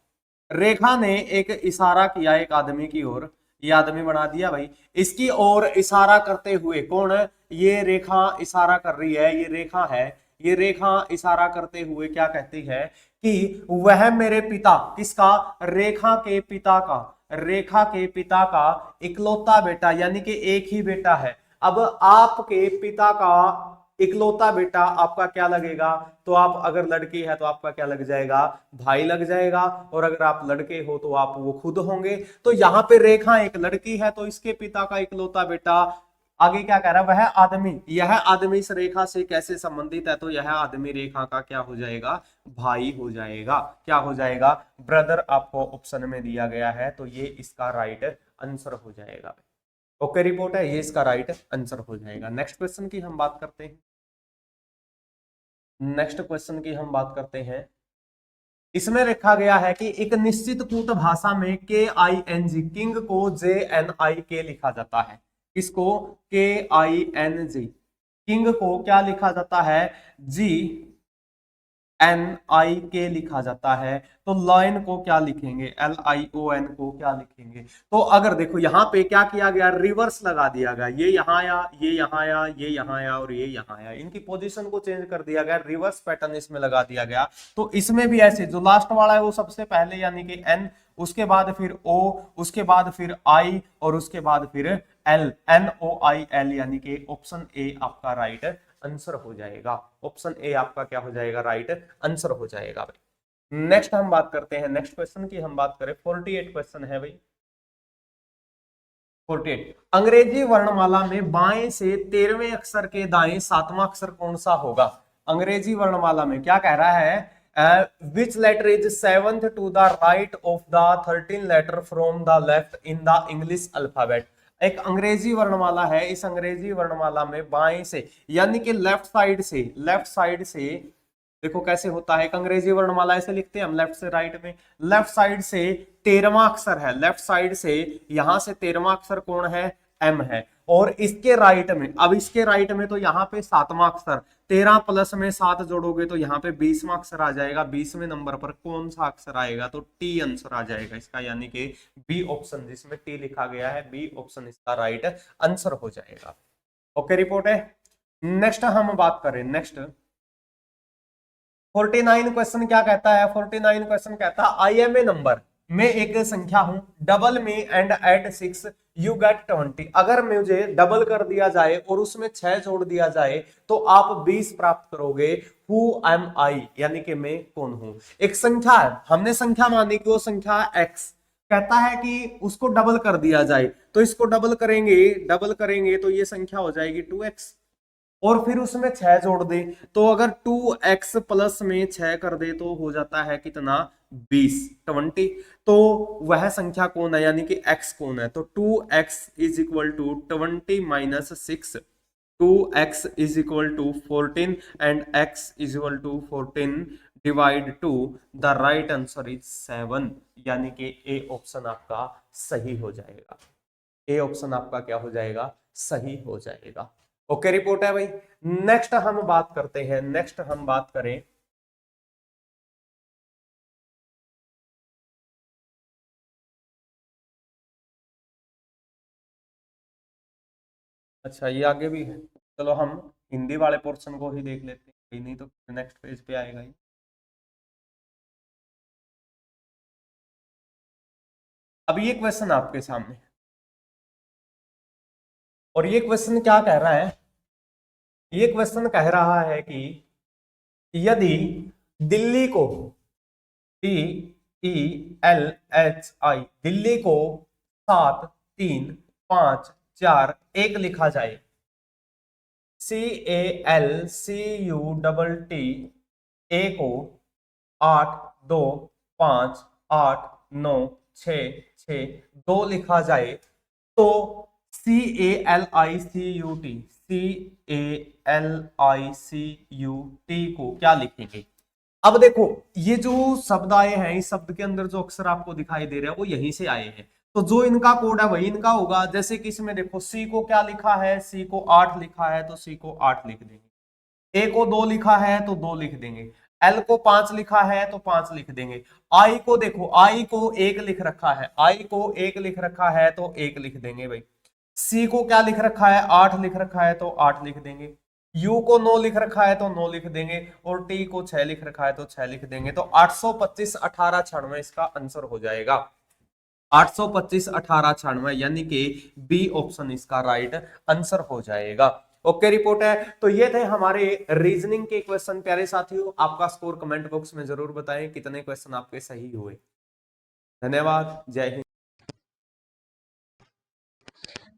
रेखा ने एक इशारा किया एक आदमी की ओर, ये आदमी बना दिया भाई, इसकी ओर इशारा करते हुए, कौन है ये रेखा इशारा कर रही है, ये रेखा है, ये रेखा इशारा करते हुए क्या कहती है कि वह मेरे पिता, किसका, रेखा के पिता का, रेखा के पिता का इकलौता बेटा, यानी कि एक ही बेटा है। अब आपके पिता का इकलौता बेटा आपका क्या लगेगा, तो आप अगर लड़की है तो आपका क्या लग जाएगा, भाई लग जाएगा, और अगर आप लड़के हो तो आप वो खुद होंगे। तो यहाँ पे रेखा एक लड़की है तो इसके पिता का इकलौता बेटा, आगे क्या कह रहा है, वह आदमी, यह आदमी इस रेखा से कैसे संबंधित है, तो यह आदमी रेखा का क्या हो जाएगा, भाई हो जाएगा, क्या हो जाएगा, ब्रदर आपको ऑप्शन में दिया गया है, तो ये इसका राइट आंसर हो जाएगा। ओके रिपोर्ट है, ये इसका राइट आंसर हो जाएगा। नेक्स्ट क्वेश्चन की हम बात करते हैं, नेक्स्ट क्वेश्चन की हम बात करते हैं। इसमें लिखा गया है कि एक निश्चित कूट भाषा में KING, किंग को JNIK लिखा जाता है, किसको, KING, किंग को क्या लिखा जाता है, GNIK लिखा जाता है। तो लाइन को क्या लिखेंगे, LION को क्या लिखेंगे। तो अगर देखो यहाँ पे क्या किया गया, रिवर्स लगा दिया गया, ये यहाँ आया, ये यहाँ आया, ये यहाँ आया और ये यहाँ आया, इनकी पोजीशन को चेंज कर दिया गया, रिवर्स पैटर्न इसमें लगा दिया गया। तो इसमें भी ऐसे, जो लास्ट वाला है वो सबसे पहले यानी कि N, उसके बाद फिर O, उसके बाद फिर I और उसके बाद फिर L, NOIL, यानी कि ऑप्शन ए आपका राइट आंसर हो जाएगा। ऑप्शन ए आपका क्या हो जाएगा, राइट आंसर हो जाएगा भाई। नेक्स्ट हम बात करते हैं, नेक्स्ट क्वेश्चन की हम बात करें, 48 क्वेश्चन है भाई। 48, अंग्रेजी वर्णमाला में बाएं से 13वें अक्षर के दाएं 7वां अक्षर कौन सा होगा। अंग्रेजी वर्णमाला में क्या कह रहा है, which letter is 7th to the right of the 13 letter from the left in the English alphabet. एक अंग्रेजी वर्णमाला है, इस अंग्रेजी वर्णमाला में बाएं से यानी कि लेफ्ट साइड से, लेफ्ट साइड से देखो कैसे होता है, एक अंग्रेजी वर्णमाला ऐसे लिखते हैं हम लेफ्ट से राइट में, लेफ्ट साइड से 13वां अक्षर है, लेफ्ट साइड से यहां से 13वां अक्षर कौन है, M है, और इसके राइट में, अब इसके राइट में तो यहाँ पे 7वां अक्षर, 13 प्लस में 7 जोड़ोगे तो यहाँ पे 20वां अक्षर आ जाएगा, 20वें नंबर पर कौन सा अक्षर आएगा, तो T आंसर आ जाएगा इसका, यानी कि बी ऑप्शन जिसमें T लिखा गया है, बी ऑप्शन इसका राइट आंसर हो जाएगा। ओके रिपोर्ट है। नेक्स्ट हम बात करें, नेक्स्ट 49 क्वेश्चन क्या कहता है, 49 क्वेश्चन कहता है आई एम ए नंबर, मैं एक संख्या हूं, double me and add 6 you get 20। अगर मुझे डबल कर दिया जाए और उसमें 6 जोड़ दिया जाए तो आप 20 प्राप्त करोगे। हु एम आई, यानी कि मैं कौन हूं। एक संख्या है, हमने संख्या मानी कि वो संख्या x, कहता है कि उसको डबल कर दिया जाए, तो इसको डबल करेंगे तो ये संख्या हो जाएगी 2x, और फिर उसमें 6 जोड़ दे, तो अगर 2x प्लस में 6 कर दे तो हो जाता है कितना, 20। तो वह संख्या कौन है, यानी कि x कौन है, तो 2x is equal to 20 minus 6, 2x is equal to 14 and x is equal to 14 divide 2, the right answer is 7, यानी कि ए ऑप्शन आपका सही हो जाएगा। ए ऑप्शन आपका क्या हो जाएगा, सही हो जाएगा। ओके रिपोर्ट है भाई। नेक्स्ट हम बात करते हैं, नेक्स्ट हम बात करें, अच्छा ये आगे भी है, चलो हम हिंदी वाले पोर्शन को ही देख लेते हैं, नहीं तो नेक्स्ट पेज पे आएगा ही। अब ये क्वेश्चन आपके सामने, और ये क्वेश्चन क्या कह रहा है, ये क्वेश्चन कह रहा है कि यदि दिल्ली को, DELHI, दिल्ली को 7 3 5 4 1 लिखा जाए, CALCUTT A को 8 2 5 8 9 6 6 2 लिखा जाए, तो CALICUT को क्या लिखेंगे। अब देखो ये जो शब्द आए हैं, इस शब्द के अंदर जो अक्षर आपको दिखाई दे रहे हैं वो यहीं से आए हैं, तो जो इनका कोड है वही इनका होगा। जैसे कि इसमें देखो C को क्या लिखा है, C को 8 लिखा है, तो C को 8 लिख देंगे। ए को 2 लिखा है तो 2 लिख देंगे, एल को 5 लिखा है तो 5 लिख देंगे, आई को देखो, आई को 1 लिख रखा है, आई को 1 लिख रखा है तो 1 लिख देंगे भाई। सी को क्या लिख रखा है, 8 लिख रखा है तो 8 लिख देंगे, यू को 9 लिख रखा है तो 9 लिख देंगे, और टी को 6 लिख रखा है तो 6 लिख देंगे। तो 825 18 96 इसका आंसर हो जाएगा, 825 18 96, यानी कि बी ऑप्शन इसका राइट आंसर हो जाएगा। ओके रिपोर्ट है। तो ये थे हमारे रीजनिंग के क्वेश्चन। प्यारे साथियों, आपका स्कोर कमेंट बॉक्स में जरूर बताएं कितने क्वेश्चन आपके सही हुए। धन्यवाद, जय हिंद।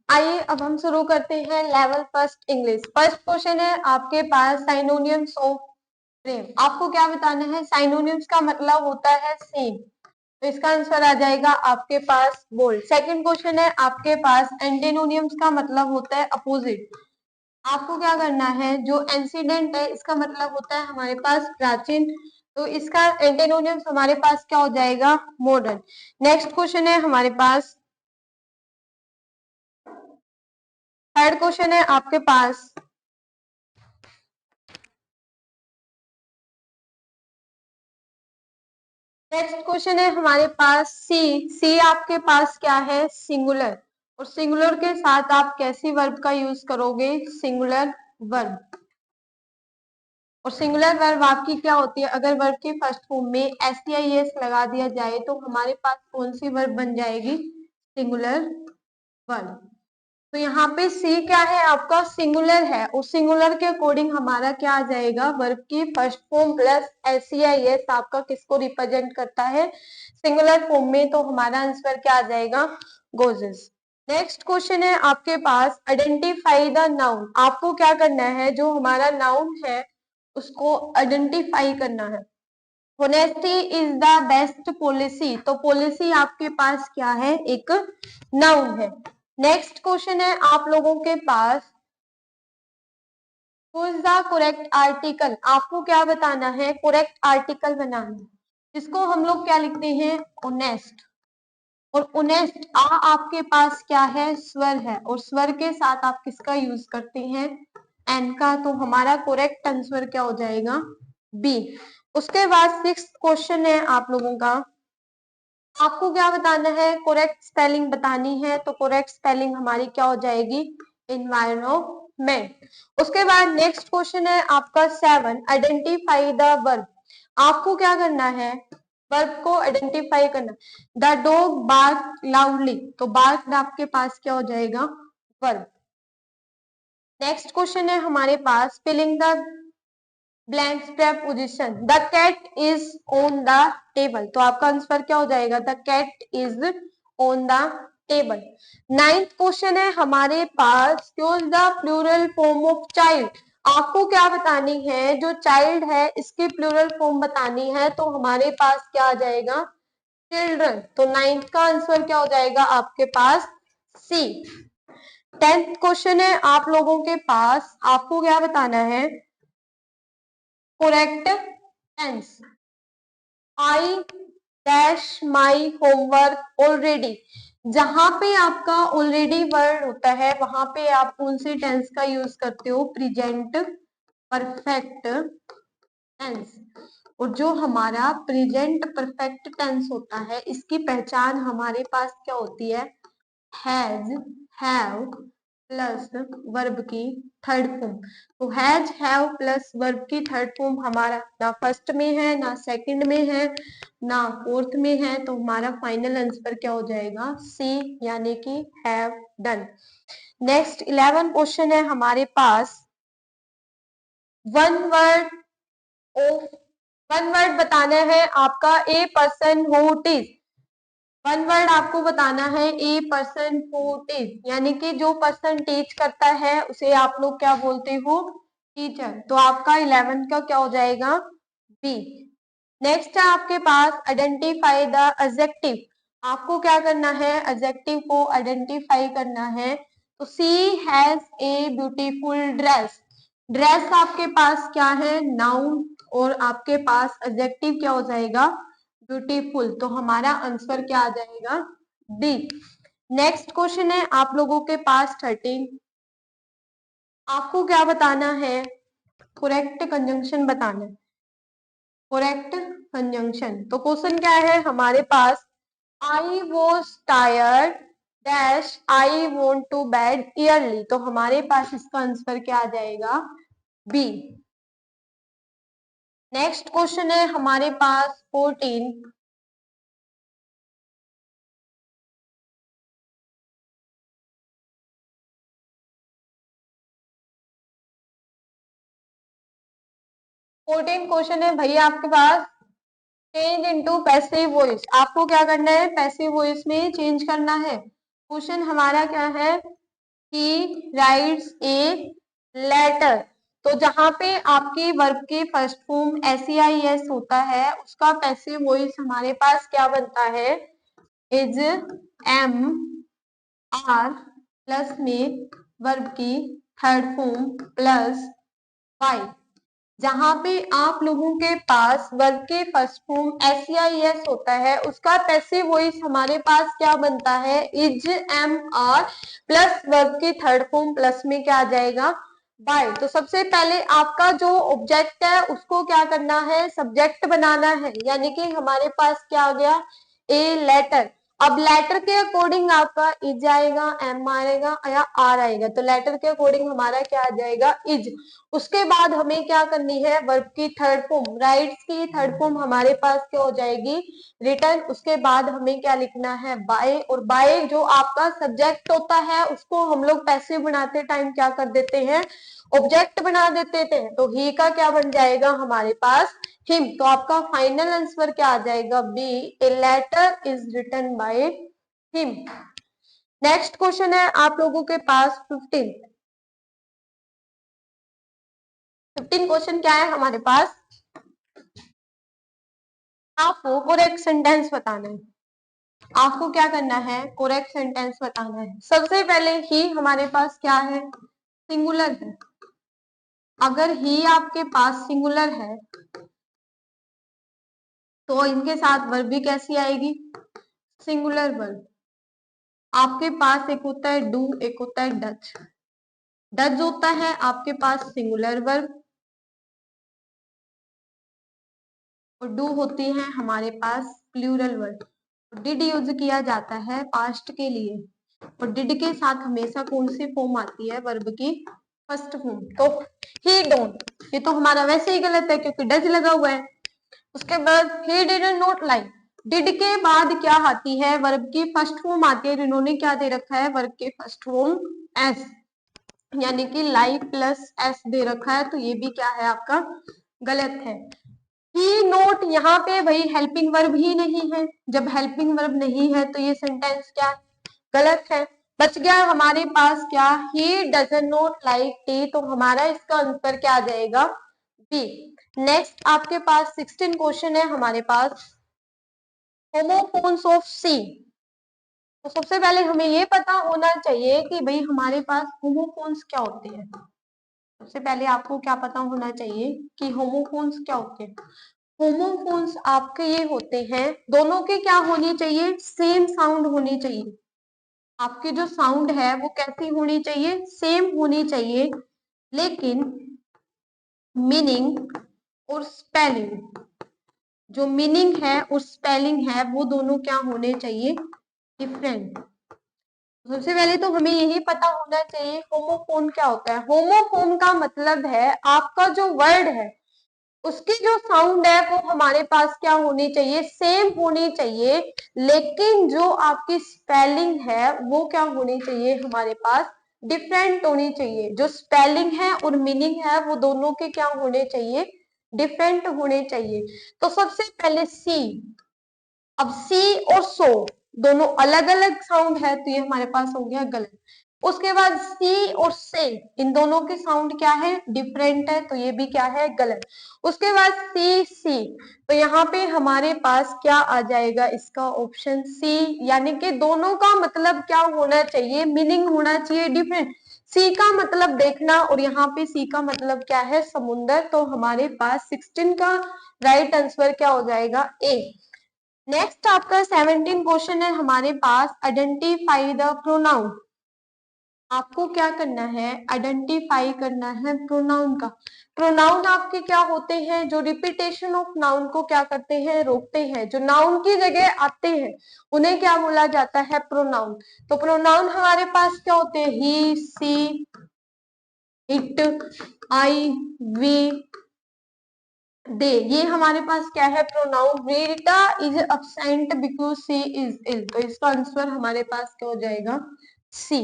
आइए अब हम शुरू करते हैं level first English. First question है आपके पास साइनोनिम्स ऑफ सेम। आपको क्या बताना है? साइनोनिम्स का मतलब होता है सेम, तो इसका आंसर आ जाएगा आपके पास बोल्ड। सेकंड क्वेश्चन है आपके पास एंटीनोनिम्स का मतलब होता है अपोजिट। आपको क्या करना है? जो एंसीडेंट है इसका मतलब होता है हमारे पास प्राचीन, तो इसका एंटीनोनिम्स हमारे पास क्या हो जाएगा? मॉडर्न। नेक्स्ट क्वेश्चन है हमारे पास, थर्ड क्वेश्चन है आपके पास नेक्स्ट क्वेश्चन है हमारे पास सी आपके पास क्या है? सिंगुलर। और सिंगुलर के साथ आप कैसी वर्ब का यूज करोगे? Singular verb. और सिंगुलर वर्ब आपकी क्या होती है? अगर वर्ब के फर्स्ट फॉर्म में एस लगा दिया जाए तो हमारे पास कौन सी वर्ब बन जाएगी? Singular verb. तो यहाँ पे सी क्या है? आपका सिंगुलर है, और सिंगुलर के अकॉर्डिंग हमारा क्या आ जाएगा? वर्ब की फर्स्ट फॉर्म प्लस एस आपका किसको रिप्रेजेंट करता है? सिंगुलर फॉर्म में। तो हमारा आंसर क्या आ जाएगा? गोजेस। नेक्स्ट क्वेश्चन है आपके पास आइडेंटिफाई द नाउन। आपको क्या करना है? जो हमारा नाउन है उसको आइडेंटिफाई करना है। Honesty is the best policy, तो पॉलिसी आपके पास क्या है? एक नाउन है। नेक्स्ट क्वेश्चन है आप लोगों के पास चूज द करेक्ट आर्टिकल। आपको क्या बताना है? करेक्ट आर्टिकल बनाना है, जिसको हम लोग क्या लिखते हैं? ऑनेस्ट। और ऑनेस्ट आपके पास क्या है? स्वर है, और स्वर के साथ आप किसका यूज करते हैं? एन का। तो हमारा करेक्ट आंसर क्या हो जाएगा? बी। उसके बाद सिक्स्थ क्वेश्चन है आप लोगों का, आपको क्या बताना है? करेक्ट स्पेलिंग बतानी है। तो करेक्ट स्पेलिंग हमारी क्या हो जाएगी? एनवायरमेंट। उसके बाद नेक्स्ट क्वेश्चन है आपका 7, आइडेंटिफाई द वर्ब। आपको क्या करना है? वर्ब को आइडेंटिफाई करना। द डॉग बार्क लाउडली, तो बार्क आपके पास क्या हो जाएगा? वर्ब। नेक्स्ट क्वेश्चन है हमारे पास filling the blanks preposition। The cat is on the table, तो आपका आंसर क्या हो जाएगा? The cat is on the table. Ninth question है हमारे पास choose the plural form of child. आपको क्या बतानी है? जो चाइल्ड है इसकी प्लूरल फॉर्म बतानी है, तो हमारे पास क्या आ जाएगा? चिल्ड्रन। तो नाइन्थ का आंसर क्या हो जाएगा आपके पास? सी। 10th क्वेश्चन है आप लोगों के पास, आपको क्या बताना है? Correct tense. I dash my homework already. जहां पे आपका ऑलरेडी वर्ड होता है वहां पे आप कौन सी टेंस का यूज करते हो? Present perfect tense. और जो हमारा प्रेजेंट परफेक्ट टेंस होता है इसकी पहचान हमारे पास क्या होती है? हैज, हैव प्लस वर्ब की थर्ड फॉर्म। तो हैज, हैव प्लस वर्ब की थर्ड फॉर्म हमारा ना फर्स्ट में है, ना सेकंड में है, ना फोर्थ में है, तो हमारा फाइनल आंसर क्या हो जाएगा? सी, यानी कि हैव डन। नेक्स्ट 11 क्वेश्चन है हमारे पास, one word of one word बताना है आपका a person who teaches. One word आपको बताना है ए पर्सन हु टीच, यानी कि जो पर्सन टीच करता है उसे आप लोग क्या बोलते हो? टीचर। तो आपका 11 का क्या हो जाएगा? बी। नेक्स्ट है आपके पास आइडेंटिफाई द एडजेक्टिव। आपको क्या करना है? एडजेक्टिव को आइडेंटिफाई करना है। तो she has a beautiful dress. Dress आपके पास क्या है? नाउन। और आपके पास एडजेक्टिव क्या हो जाएगा? ब्यूटीफुल। तो हमारा आंसर क्या आ जाएगा? डी। नेक्स्ट क्वेश्चन है आप लोगों के पास 13, आपको क्या बताना है? करेक्ट कंजंक्शन बताना है, करेक्ट कंजंक्शन। तो क्वेश्चन क्या है हमारे पास, I was tired dash I want to bed early, तो हमारे पास इसका आंसर क्या आ जाएगा, बी। नेक्स्ट क्वेश्चन है हमारे पास 14, क्वेश्चन है भैया आपके पास, चेंज इनटू पैसिव वॉइस। आपको क्या करना है, पैसिव वॉइस में चेंज करना है। क्वेश्चन हमारा क्या है, ही राइट्स ए लेटर, तो जहां पे आपकी वर्ब के फर्स्ट फॉर्म SEIS होता है उसका पैसिव वॉइस हमारे पास क्या बनता है, इज एम आर प्लस में वर्ब की थर्ड फॉर्म प्लस वाई। जहां पे आप लोगों के पास वर्ब के फर्स्ट फॉर्म SEIS होता है उसका पैसिव वॉइस हमारे पास क्या बनता है, is am are plus verb की थर्ड फॉर्म प्लस में क्या आ जाएगा, बाय। तो सबसे पहले आपका जो ऑब्जेक्ट है उसको क्या करना है, सब्जेक्ट बनाना है, यानी कि हमारे पास क्या आ गया, ए लेटर। अब लेटर के अकॉर्डिंग आपका इज आएगा, एम आएगा या आर आएगा, तो लेटर के अकॉर्डिंग हमारा क्या आ जाएगा, इज। उसके बाद हमें क्या करनी है, वर्ब की थर्ड फॉर्म, राइट्स की थर्ड फॉर्म हमारे पास क्या हो जाएगी, रिटर्न। उसके बाद हमें क्या लिखना है, बाय। और बाय जो आपका सब्जेक्ट होता है उसको हम लोग पैसिव बनाते टाइम क्या कर देते हैं, ऑब्जेक्ट बना देते थे, तो ही का क्या बन जाएगा हमारे पास, हिम। तो आपका फाइनल आंसर क्या आ जाएगा, B, a letter is written by him. Next question है आप लोगों के पास 15 क्वेश्चन क्या है हमारे पास, आपको करेक्ट सेंटेंस बताना है। आपको क्या करना है, करेक्ट सेंटेंस बताना है। सबसे पहले ही हमारे पास क्या है, सिंगुलर है। अगर ही आपके पास सिंगुलर है तो इनके साथ वर्ब भी कैसी आएगी, सिंगुलर वर्ब। आपके पास एक होता है डू, एक होता है डच। डच होता है आपके पास सिंगुलर वर्ब और डू होती है हमारे पास प्लूरल वर्ब। डिड यूज किया जाता है पास्ट के लिए, और डिड के साथ हमेशा कौन सी फॉर्म आती है, वर्ब की फर्स्ट फॉर्म। तो ही डोंट, ये तो हमारा वैसे ही गलत है क्योंकि डज लगा हुआ है। उसके बाद he did not like, did के बाद क्या आती है, वर्ब की फर्स्ट फॉर्म आती है। इन्होंने क्या दे रखा है, वर्ब के फर्स्ट फॉर्म एस, यानी कि लाइक प्लस एस दे रखा है, तो ये भी क्या है आपका गलत है। ही नोट, यहाँ पे भाई हेल्पिंग वर्ब ही नहीं है, जब हेल्पिंग वर्ब नहीं है तो ये सेंटेंस क्या गलत है। बच गया हमारे पास क्या, he doesn't not like T, तो हमारा इसका आंसर क्या आ जाएगा, बी। नेक्स्ट आपके पास 16 क्वेश्चन है हमारे पास, होमोफोन्स ऑफ सी। तो सबसे पहले हमें ये पता होना चाहिए कि भाई हमारे पास होमोफोन्स क्या होते हैं। सबसे पहले आपको क्या पता होना चाहिए कि होमोफोन्स क्या होते हैं। होमोफोन्स आपके ये होते हैं, दोनों की क्या होनी चाहिए, सेम साउंड होनी चाहिए। आपकी जो साउंड है वो कैसी होनी चाहिए, सेम होनी चाहिए, लेकिन मीनिंग और स्पेलिंग, जो मीनिंग है और स्पेलिंग है वो दोनों क्या होने चाहिए, डिफरेंट। सबसे पहले तो हमें यही पता होना चाहिए होमोफोन क्या होता है। होमोफोन का मतलब है आपका जो वर्ड है उसकी जो साउंड है वो हमारे पास क्या होनी चाहिए, सेम होनी चाहिए, लेकिन जो आपकी स्पेलिंग है वो क्या होनी चाहिए हमारे पास, डिफरेंट होनी चाहिए। जो स्पेलिंग है और मीनिंग है वो दोनों के क्या होने चाहिए, डिफरेंट होने चाहिए। तो सबसे पहले सी, अब सी और सो दोनों अलग अलग साउंड है तो ये हमारे पास हो गया गलत। उसके बाद सी और से, इन दोनों के साउंड क्या है, डिफरेंट है, तो ये भी क्या है गलत। उसके बाद सी सी, तो यहाँ पे हमारे पास क्या आ जाएगा, इसका ऑप्शन सी, यानी कि दोनों का मतलब क्या होना चाहिए, मीनिंग होना चाहिए डिफरेंट। सी का मतलब देखना और यहाँ पे सी का मतलब क्या है, समुंदर। तो हमारे पास 16 का राइट आंसर क्या हो जाएगा, ए। नेक्स्ट आपका 17 क्वेश्चन है हमारे पास, आइडेंटिफाई द प्रोनाउन। आपको क्या करना है, आइडेंटिफाई करना है प्रोनाउन का। प्रोनाउन आपके क्या होते हैं, जो रिपीटेशन ऑफ नाउन को क्या करते हैं, रोकते हैं, जो नाउन की जगह आते हैं उन्हें क्या बोला जाता है, प्रोनाउन। तो प्रोनाउन हमारे पास क्या होते हैं, ही, सी, इट, आई, वी, दे, ये हमारे पास क्या है, pronoun. Rita is absent because she is ill, तो इसका आंसर हमारे पास क्या हो जाएगा, सी।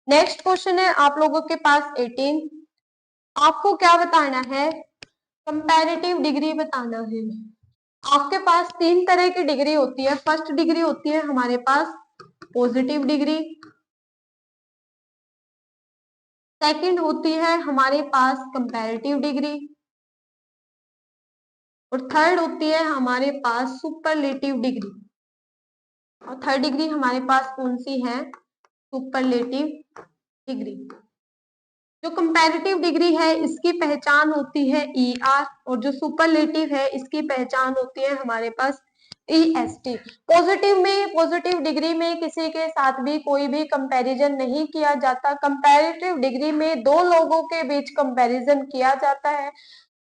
नेक्स्ट क्वेश्चन है आप लोगों के पास 18। आपको क्या बताना है, कंपैरेटिव डिग्री बताना है। आपके पास तीन तरह की डिग्री होती है। फर्स्ट डिग्री होती है हमारे पास पॉजिटिव डिग्री, सेकंड होती है हमारे पास कंपैरेटिव डिग्री, और थर्ड होती है हमारे पास सुपरलेटिव डिग्री। और थर्ड डिग्री हमारे पास कौन सी है, सुपरलेटिव डिग्री। जो कंपैरेटिव डिग्री है इसकी पहचान होती है ER, और जो सुपरलेटिव है इसकी पहचान होती है हमारे पास EST। पॉजिटिव डिग्री में किसी के साथ भी कोई भी कंपैरिजन नहीं किया जाता। कंपैरेटिव डिग्री में दो लोगों के बीच कंपैरिजन किया जाता है।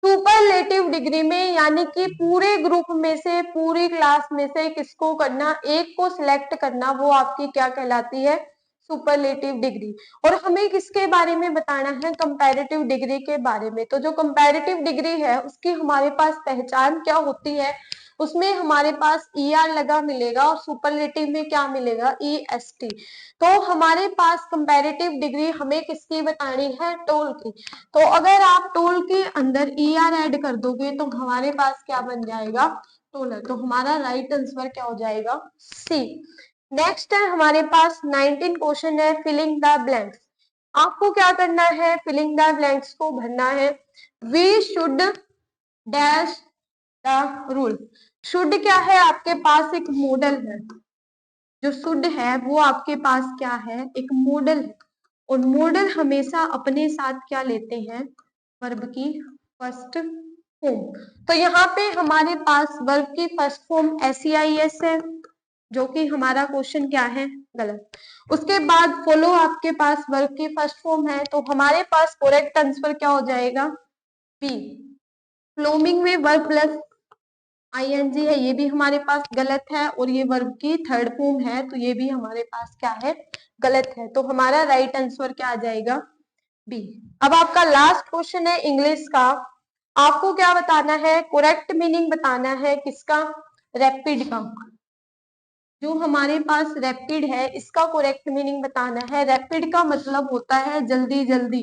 सुपरलेटिव डिग्री में यानी कि पूरे ग्रुप में से, पूरी क्लास में से किसको करना, एक को सिलेक्ट करना, वो आपकी क्या कहलाती है, सुपरलेटिव डिग्री। और हमें किसके बारे में बताना है, कंपैरेटिव डिग्री के बारे में। तो जो कंपैरेटिव डिग्री है उसकी हमारे पास पहचान क्या होती है, उसमें हमारे पास ER लगा मिलेगा, और सुपरलेटिव में क्या मिलेगा, EST। तो हमारे पास कंपैरेटिव डिग्री हमें किसकी बतानी है, टोल की। तो अगर आप टोल के अंदर ER ऐड कर दोगे तो हमारे पास क्या बन जाएगा, टोलर। तो हमारा राइट आंसर क्या हो जाएगा, सी। नेक्स्ट है हमारे पास 19 क्वेश्चन है, फिलिंग द ब्लैंक्स। आपको क्या करना है, फिलिंग द ब्लैंक्स को भरना है। We should dash the rule. Should क्या है, आपके पास एक मॉडल है। जो शुड है वो आपके पास क्या है, एक मॉडल है, और मॉडल हमेशा अपने साथ क्या लेते हैं, वर्ब की फर्स्ट फॉर्म। तो यहाँ पे हमारे पास वर्ब की फर्स्ट फॉर्म SEIS है, जो कि हमारा क्वेश्चन क्या है, गलत। उसके बाद फॉलो आपके पास वर्ब की फर्स्ट फॉर्म है, तो हमारे पास करेक्ट आंसर क्या हो जाएगा, बी। फ्लोमिंग में वर्ब प्लस ING है, ये भी हमारे पास गलत है, और ये वर्ब की थर्ड फॉर्म है, तो ये भी हमारे पास क्या है, गलत है। तो हमारा राइट आंसर क्या आ जाएगा, बी। अब आपका लास्ट क्वेश्चन है इंग्लिश का। आपको क्या बताना है, करेक्ट मीनिंग बताना है किसका, रैपिड का। जो हमारे पास रैपिड है इसका करेक्ट मीनिंग बताना है। रैपिड का मतलब होता है जल्दी जल्दी,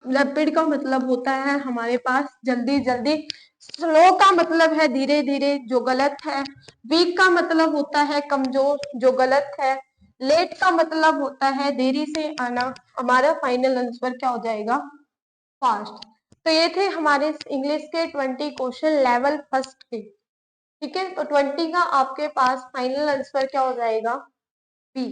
रैपिड का मतलब होता है हमारे पास जल्दी जल्दी। स्लो का मतलब है धीरे धीरे, जो गलत है। वीक का मतलब होता है कमजोर, जो गलत है। लेट का मतलब होता है देरी से आना। हमारा फाइनल आंसर क्या हो जाएगा, फास्ट। तो ये थे हमारे इंग्लिश के 20 क्वेश्चन लेवल फर्स्ट के। ठीक है, तो 20 का आपके पास फाइनल आंसर क्या हो जाएगा, बी।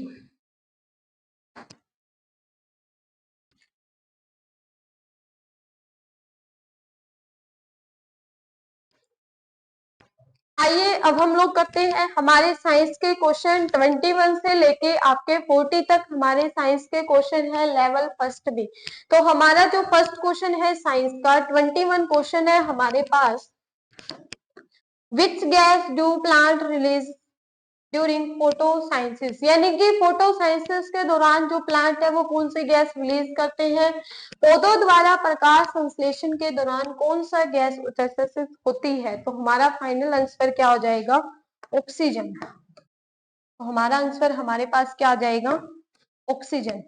आइए अब हम लोग करते हैं हमारे साइंस के क्वेश्चन। 21 से लेके आपके 40 तक हमारे साइंस के क्वेश्चन है लेवल फर्स्ट में। तो हमारा जो फर्स्ट क्वेश्चन है साइंस का 21 क्वेश्चन है हमारे पास, which gas do plant release during photosynthesis. यानी कि फोटोसाइंसिस के दौरान जो प्लांट है वो कौन सी गैस रिलीज करते हैं, पौधों द्वारा प्रकाश संश्लेषण के दौरान कौन सा गैस उत्सर्जित होती है। तो हमारा फाइनल आंसर क्या हो जाएगा, ऑक्सीजन। तो हमारा आंसर हमारे पास क्या आ जाएगा, ऑक्सीजन।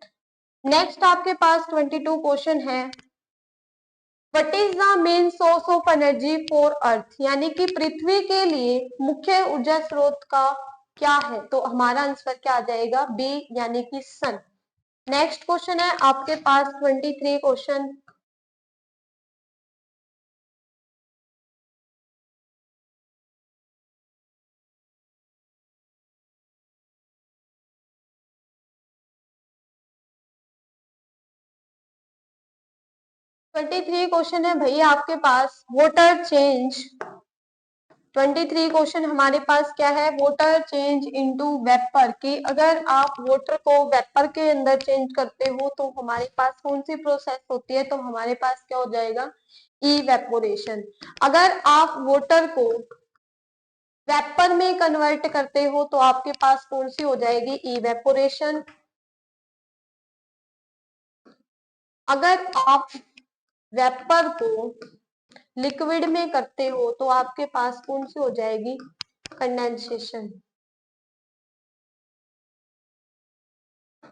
नेक्स्ट आपके पास 22 क्वेश्चन है, what is the main source of energy for earth. यानी कि पृथ्वी के लिए मुख्य ऊर्जा स्रोत का क्या है। तो हमारा आंसर क्या आ जाएगा, बी यानी कि सन। नेक्स्ट क्वेश्चन है आपके पास 23 क्वेश्चन, है भैया आपके पास, वाटर चेंज 23 क्वेश्चन हमारे पास क्या है, वाटर चेंज इनटू वेपर, कि अगर आप वाटर को वेपर के अंदर चेंज करते हो तो हमारे पास कौन सी प्रोसेस होती है, तो हमारे पास क्या हो जाएगा, इवेपोरेशन। अगर आप वाटर को वेपर में कन्वर्ट करते हो तो आपके पास कौन सी हो जाएगी, इवेपोरेशन। अगर आप वेपर को लिक्विड में करते हो तो आपके पास कौन सी हो जाएगी, कंडेंसेशन।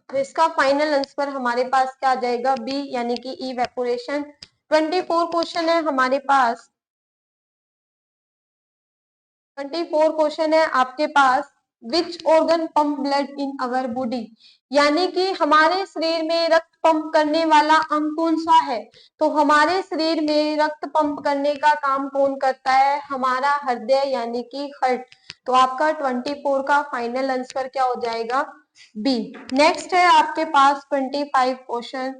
तो इसका फाइनल आंसर हमारे पास क्या आ जाएगा, बी, यानी कि इवेपोरेशन। 24 क्वेश्चन है हमारे पास, 24 क्वेश्चन है आपके पास, which organ pump blood in our body, यानी कि हमारे शरीर में रक्त पंप करने वाला अंग कौन सा है, तो हमारे शरीर में रक्त पंप करने का काम कौन करता है, हमारा हृदय यानी कि हार्ट। तो आपका 24 का फाइनल आंसर क्या हो जाएगा, बी। नेक्स्ट है आपके पास 25 क्वेश्चन।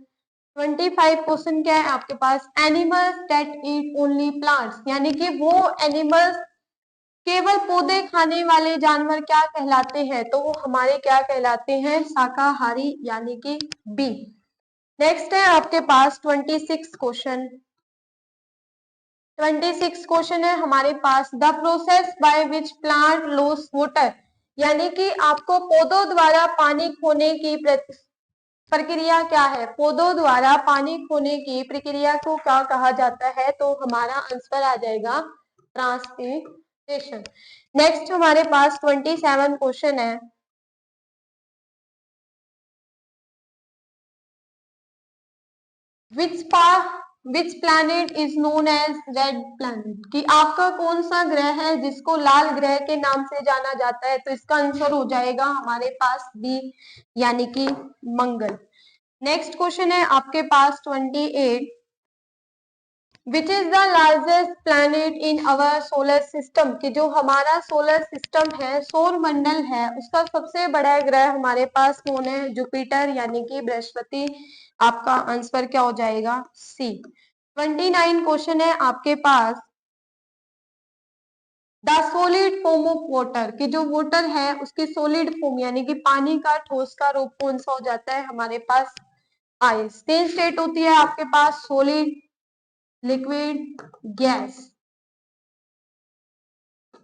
25 क्वेश्चन क्या है आपके पास, animals that eat only plants, यानी कि वो एनिमल्स केवल पौधे खाने वाले जानवर क्या कहलाते हैं, तो वो हमारे क्या कहलाते हैं, शाकाहारी, यानी कि बी। नेक्स्ट है आपके पास 26 क्वेश्चन। 26 क्वेश्चन है हमारे पास, the process by which plant loss water, यानी कि आपको पौधों द्वारा पानी खोने की प्रक्रिया क्या है, पौधों द्वारा पानी खोने की प्रक्रिया को क्या कहा जाता है, तो हमारा आंसर आ जाएगा ट्रांसपीरेशन। नेक्स्ट हमारे पास 27 क्वेश्चन है, which planet is known as red planet, कि आपका कौन सा ग्रह है जिसको लाल ग्रह के नाम से जाना जाता है, तो इसका आंसर हो जाएगा हमारे पास बी, यानी कि मंगल। नेक्स्ट क्वेश्चन है आपके पास 28, which is the largest planet in our solar system, कि जो हमारा सोलर सिस्टम है, सौर मंडल है, उसका सबसे बड़ा ग्रह हमारे पास कौन है, जुपिटर, यानी कि बृहस्पति। आपका आंसर क्या हो जाएगा, सी। 29 क्वेश्चन है आपके पास, the solid form of water, कि जो वाटर है उसकी सोलिड फॉर्म यानी कि पानी का ठोस का रूप कौन सा हो जाता है, हमारे पास आइस। तीन स्टेट होती है आपके पास, सोलिड, लिक्विड, गैस।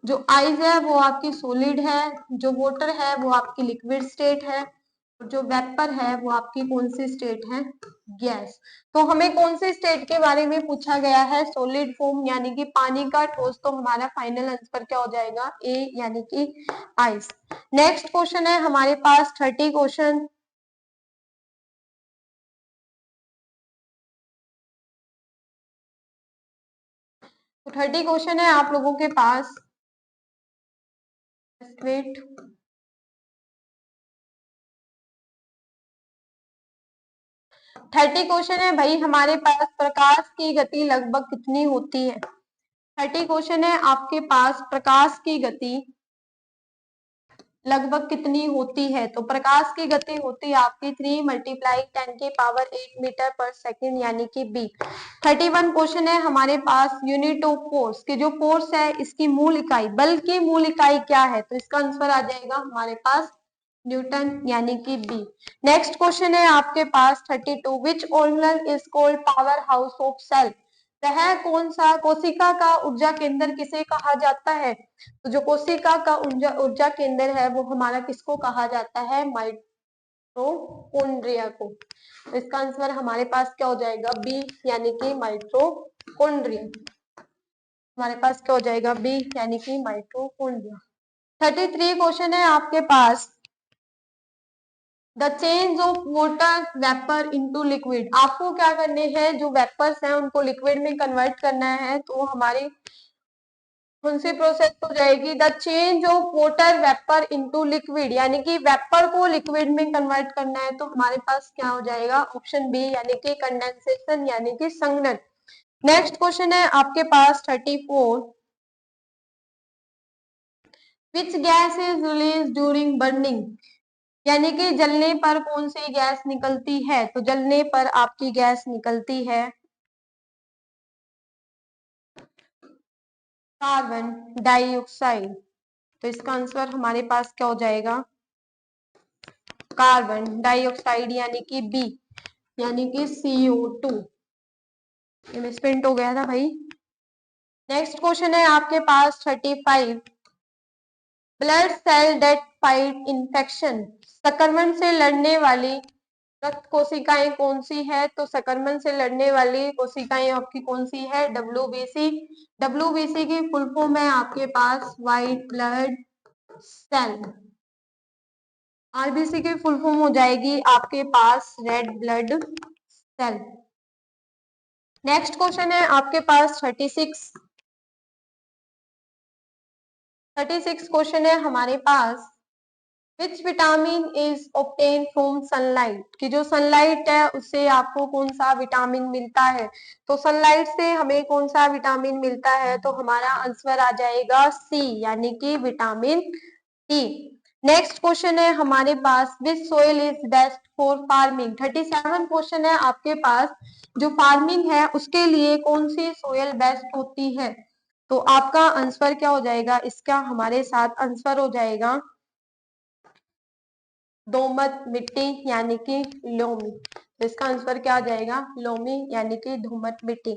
जो आइस है वो आपकी सोलिड है, जो वाटर है वो आपकी लिक्विड स्टेट है, और जो वेपर है वो आपकी कौन सी स्टेट है, गैस। तो हमें कौन सी स्टेट के बारे में पूछा गया है, सोलिड फॉर्म यानी कि पानी का ठोस, तो हमारा फाइनल आंसर क्या हो जाएगा, ए, यानी कि आइस। नेक्स्ट क्वेश्चन है हमारे पास 30 क्वेश्चन। तो 30 क्वेश्चन है आप लोगों के पास, वेट, 30 क्वेश्चन है भाई हमारे पास, प्रकाश की गति लगभग कितनी होती है। 30 क्वेश्चन है आपके पास, प्रकाश की गति लगभग कितनी होती है, तो प्रकाश की गति होती है आपकी 3 × 10⁸ मीटर पर सेकेंड, यानी कि बी। 31 क्वेश्चन है हमारे पास, यूनिट ऑफ फोर्स, कि जो फोर्स है इसकी मूल इकाई, बल की मूल इकाई क्या है, तो इसका आंसर आ जाएगा हमारे पास न्यूटन, यानी कि बी। नेक्स्ट क्वेश्चन है आपके पास 32, which organelle is called power house of cell, वह कौन सा कोशिका का ऊर्जा केंद्र किसे कहा जाता है, तो जो कोशिका का ऊर्जा केंद्र है वो हमारा किसको कहा जाता है, माइटोकॉन्ड्रिया को। तो इसका आंसर हमारे पास क्या हो जाएगा, बी, यानी कि माइटोकॉन्ड्रिया। हमारे पास क्या हो जाएगा, बी, यानी कि माइटोकॉन्ड्रिया। 33 क्वेश्चन है आपके पास, the change of water vapour into liquid, आपको क्या करने हैं, जो वेपर्स हैं उनको लिक्विड में कन्वर्ट करना है, तो हमारी कौन सी प्रोसेस हो जाएगी, the change of water vapour into liquid, यानी कि वेपर को लिक्विड में कन्वर्ट करना है, तो हमारे पास क्या हो जाएगा, ऑप्शन बी, यानी कि कंडेंसेशन, यानी कि संघनन। नेक्स्ट क्वेश्चन है आपके पास 34, which gas is release during burning, यानी कि जलने पर कौन सी गैस निकलती है, तो जलने पर आपकी गैस निकलती है कार्बन डाइऑक्साइड। तो इसका आंसर हमारे पास क्या हो जाएगा? कार्बन डाइऑक्साइड यानी कि बी, यानी कि CO2। ये मिसप्रिंट हो गया था भाई। नेक्स्ट क्वेश्चन है आपके पास 35। Blood cell that fight infection. संक्रमण से लड़ने वाली रक्त कोशिकाएं कौन सी है? तो संक्रमण से लड़ने वाली कोशिकाएं आपकी कौन सी है? WBC। WBC की फुल फॉर्म है आपके पास व्हाइट ब्लड सेल। RBC की फुल फॉर्म हो जाएगी आपके पास red blood cell. Next question है आपके पास 36। 36 क्वेश्चन है हमारे पास। Which vitamin is obtain from sunlight. कि जो सनलाइट है उससे आपको कौन सा विटामिन मिलता है? तो सनलाइट से हमें कौन सा विटामिन मिलता है? तो हमारा आंसर आ जाएगा सी, यानी कि विटामिन डी। नेक्स्ट क्वेश्चन है हमारे पास। Which soil is best for farming. 37 question है आपके पास। जो फार्मिंग है उसके लिए कौन सी सोइल बेस्ट होती है? तो आपका आंसर क्या हो जाएगा? इसका हमारे साथ आंसर हो जाएगा दोमट मिट्टी, यानी कि लोमी। तो इसका आंसर क्या आ जाएगा? लोमी, यानी कि दोमट मिट्टी।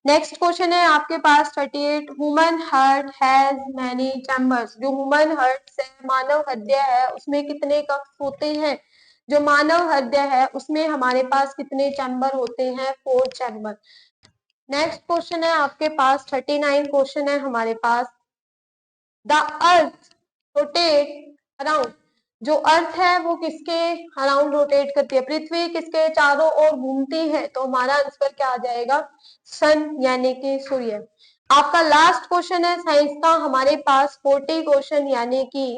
नेक्स्ट क्वेश्चन है आपके पास 38। Human heart has many chambers. जो ह्यूमन हार्ट है, मानव हृदय है, उसमें कितने कक्ष होते हैं? जो मानव हृदय है उसमें हमारे पास कितने चैम्बर होते हैं? 4 चैम्बर। नेक्स्ट क्वेश्चन है आपके पास 39 क्वेश्चन है हमारे पास। The earth rotate around. जो अर्थ है वो किसके अराउंड रोटेट करती है? पृथ्वी किसके चारों ओर घूमती है? तो हमारा आंसर क्या आ जाएगा? सन, यानी कि सूर्य। आपका लास्ट क्वेश्चन है साइंस का हमारे पास 40 क्वेश्चन, यानी कि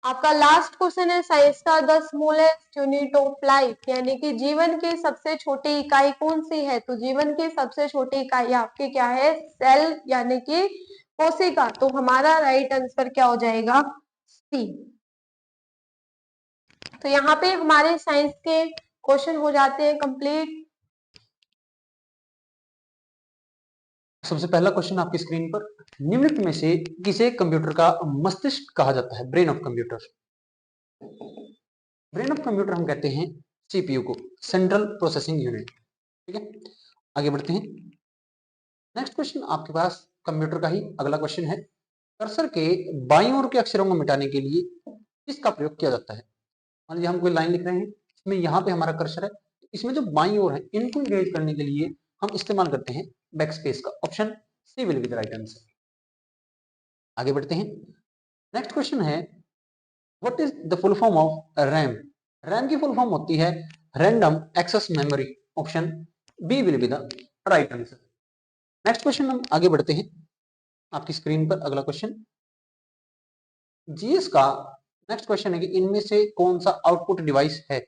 आपका लास्ट क्वेश्चन है साइंस का। The smallest unit of life, यानी कि जीवन की सबसे छोटी इकाई कौन सी है? तो जीवन की सबसे छोटी इकाई आपकी क्या है? सेल, यानी कि कोशिका। तो हमारा राइट आंसर क्या हो जाएगा? सी। तो यहाँ पे हमारे साइंस के क्वेश्चन हो जाते हैं कंप्लीट। सबसे पहला क्वेश्चन आपकी स्क्रीन पर। निम्नलिखित में से किसे कंप्यूटर का मस्तिष्क कहा जाता है? Brain of computer. Brain of computer हम कहते हैं सीपीयू को, सेंट्रल प्रोसेसिंग यूनिट। ठीक है, आगे बढ़ते हैं। नेक्स्ट क्वेश्चन आपके पास कंप्यूटर का ही अगला क्वेश्चन है। कर्सर के बाईं ओर के अक्षरों को मिटाने के लिए किसका प्रयोग किया जाता है? मान लीजिए हम कोई लाइन लिख रहे हैं, इसमें यहाँ पे हमारा कर्सर है, इसमें जो बाईं ओर है इनको इरेज करने के लिए हम इस्तेमाल करते हैं बैकस्पेस का। Option C will be the right answer. आगे बढ़ते हैं। नेक्स्ट क्वेश्चन है what is the full form of RAM. RAM की फुल फॉर्म होती है random access memory. Option B will be the right answer. Next question हम आगे बढ़ते हैं। आपकी स्क्रीन पर अगला क्वेश्चन जीएस का नेक्स्ट क्वेश्चन है कि इनमें से कौन सा आउटपुट डिवाइस है?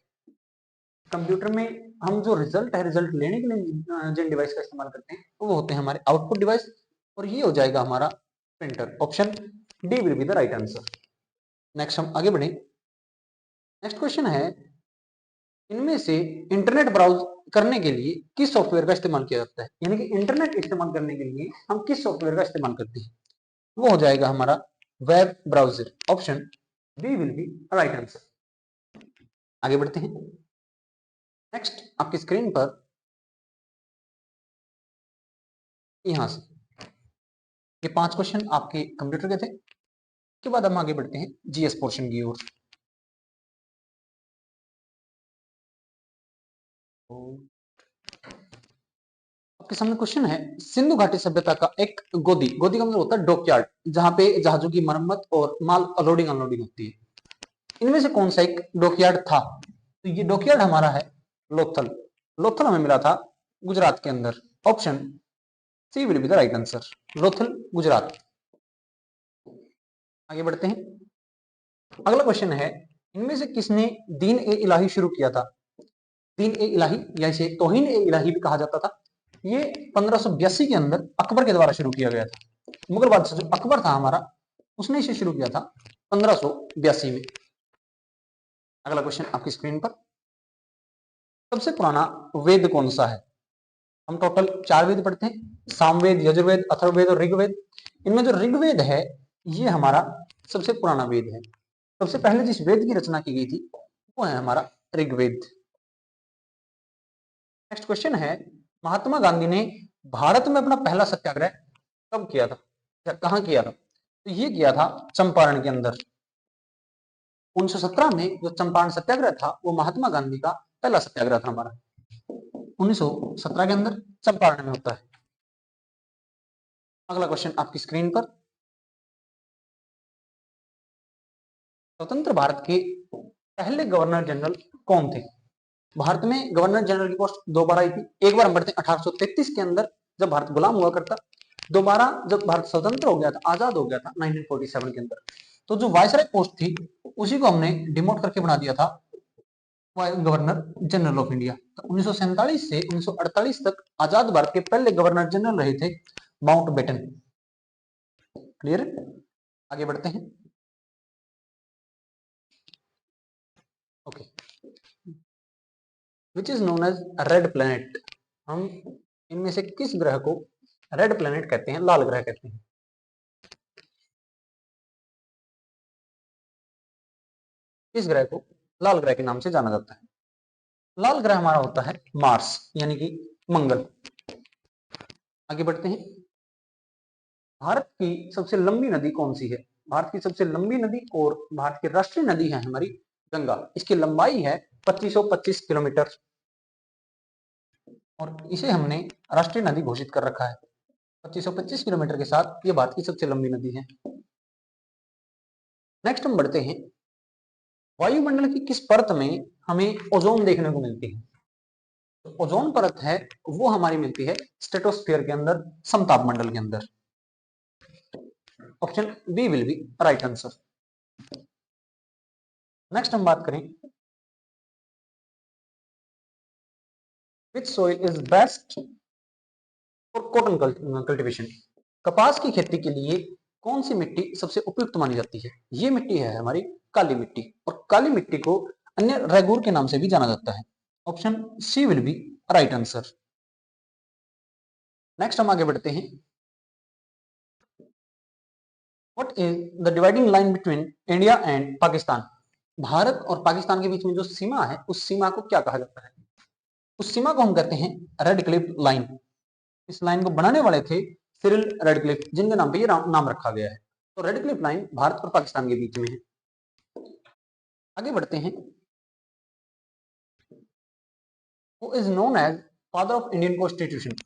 कंप्यूटर में हम जो रिजल्ट है, रिजल्ट लेने के लिए जिन डिवाइस का इस्तेमाल करते हैं वो होते हैं हमारे आउटपुट डिवाइस, और ये हो जाएगा हमारा printer. Option D will be the right answer. Next हम आगे बढ़े। नेक्स्ट क्वेश्चन है इनमें से इंटरनेट ब्राउज करने के लिए किस सॉफ्टवेयर का इस्तेमाल किया जाता है? यानी कि इंटरनेट इस्तेमाल करने के लिए हम किस सॉफ्टवेयर का इस्तेमाल करते हैं? वो हो जाएगा हमारा web browser. Option B will be right answer. आगे बढ़ते हैं। नेक्स्ट आपकी स्क्रीन पर यहां से ये 5 क्वेश्चन आपके कंप्यूटर के थे। के बाद हम आगे बढ़ते हैं जीएस पोर्शन की ओर। आपके सामने क्वेश्चन है सिंधु घाटी सभ्यता का एक गोदी, गोदी का मतलब होता है डॉकयार्ड, जहां पे जहाजों की मरम्मत और माल लोडिंग अनलोडिंग होती है। इनमें से कौन सा एक डॉकयार्ड था? तो ये डॉकयार्ड हमारा है लोथल। लोथल हमें मिला था गुजरात के अंदर। Option C will be the right answer, Lothal Gujarat. आगे बढ़ते हैं। अगला क्वेश्चन है इनमें से किसने दीन ए इलाही शुरू किया था? दीन ए इलाही या इसे तौहीन ए इलाही भी कहा जाता था। ये 1582 के अंदर अकबर के द्वारा शुरू किया गया था। मुगल बादशाह जो अकबर था हमारा, उसने इसे शुरू किया था 1582 में। अगला क्वेश्चन आपकी स्क्रीन पर। सबसे पुराना वेद कौन सा है? हम टोटल 4 वेद पढ़ते हैं, सामवेद, यजुर्वेद, अथर्ववेद और ऋग्वेद। इनमें जो ऋग्वेद है ये हमारा सबसे पुराना वेद है। सबसे पहले जिस वेद की रचना की गई थी वो है हमारा ऋग्वेद। नेक्स्ट क्वेश्चन है, महात्मा गांधी ने भारत में अपना पहला सत्याग्रह कब किया था या कहाँ किया था? तो ये किया था चंपारण के अंदर। 1917 में जो चंपारण सत्याग्रह था वो महात्मा गांधी का पहला सत्याग्रह था हमारा। 1917 के अंदर चंपारण में होता है। अगला क्वेश्चन आपकी स्क्रीन पर, स्वतंत्र भारत के पहले गवर्नर जनरल कौन थे? भारत में गवर्नर जनरल की पोस्ट 2 बार आई थी। एक बार हम बढ़ते हैं 1833 के अंदर जब भारत गुलाम हुआ करता, दोबारा जब भारत स्वतंत्र हो गया था, आजाद हो गया था 1947 के अंदर, तो जो वायसराय पोस्ट थी उसी को हमने डिमोट करके बना दिया था गवर्नर जनरल ऑफ इंडिया। तो 1947 से 1948 तक आजाद भारत के पहले गवर्नर जनरल रहे थे माउंटबेटन। क्लियर? आगे बढ़ते हैं। Okay, which is known as red planet. हम इनमें से किस ग्रह को रेड प्लैनेट कहते हैं, लाल ग्रह कहते हैं? किस ग्रह को लाल ग्रह के नाम से जाना जाता है? लाल ग्रह हमारा होता है मार्स यानी कि मंगल। आगे बढ़ते हैं। भारत की सबसे लंबी नदी कौन सी है? भारत की सबसे लंबी नदी और भारत की राष्ट्रीय नदी है हमारी गंगा। इसकी लंबाई है 2525 किलोमीटर और इसे हमने राष्ट्रीय नदी घोषित कर रखा है। 2525 किलोमीटर के साथ ये भारत की सबसे लंबी नदी है। नेक्स्ट हम बढ़ते हैं, वायुमंडल की किस परत में हमें ओजोन देखने को मिलती है? तो ओजोन परत है वो हमारी मिलती है स्ट्रेटोस्फीयर के अंदर, समताप मंडल के अंदर। Option B will be right answer. Next हम बात करें, which soil is best for cotton cultivation. कपास की खेती के लिए कौन सी मिट्टी सबसे उपयुक्त मानी जाती है? ये मिट्टी है हमारी काली मिट्टी और काली मिट्टी को अन्य रेगूर के नाम से भी जाना जाता है। Option C will be right answer. Next हम आगे बढ़ते हैं, what is the dividing line between India and Pakistan. Bharat और पाकिस्तान के बीच में जो सीमा है उस सीमा को क्या कहा जाता है? उस सीमा को हम कहते हैं रेड क्लिफ लाइन। इस लाइन को बनाने वाले थे सिरिल रेडक्लिफ, जिनके नाम पे ये नाम रखा गया है। तो रेड क्लिफ लाइन भारत और पाकिस्तान के बीच में है। आगे बढ़ते हैं, who is known as father of Indian constitution.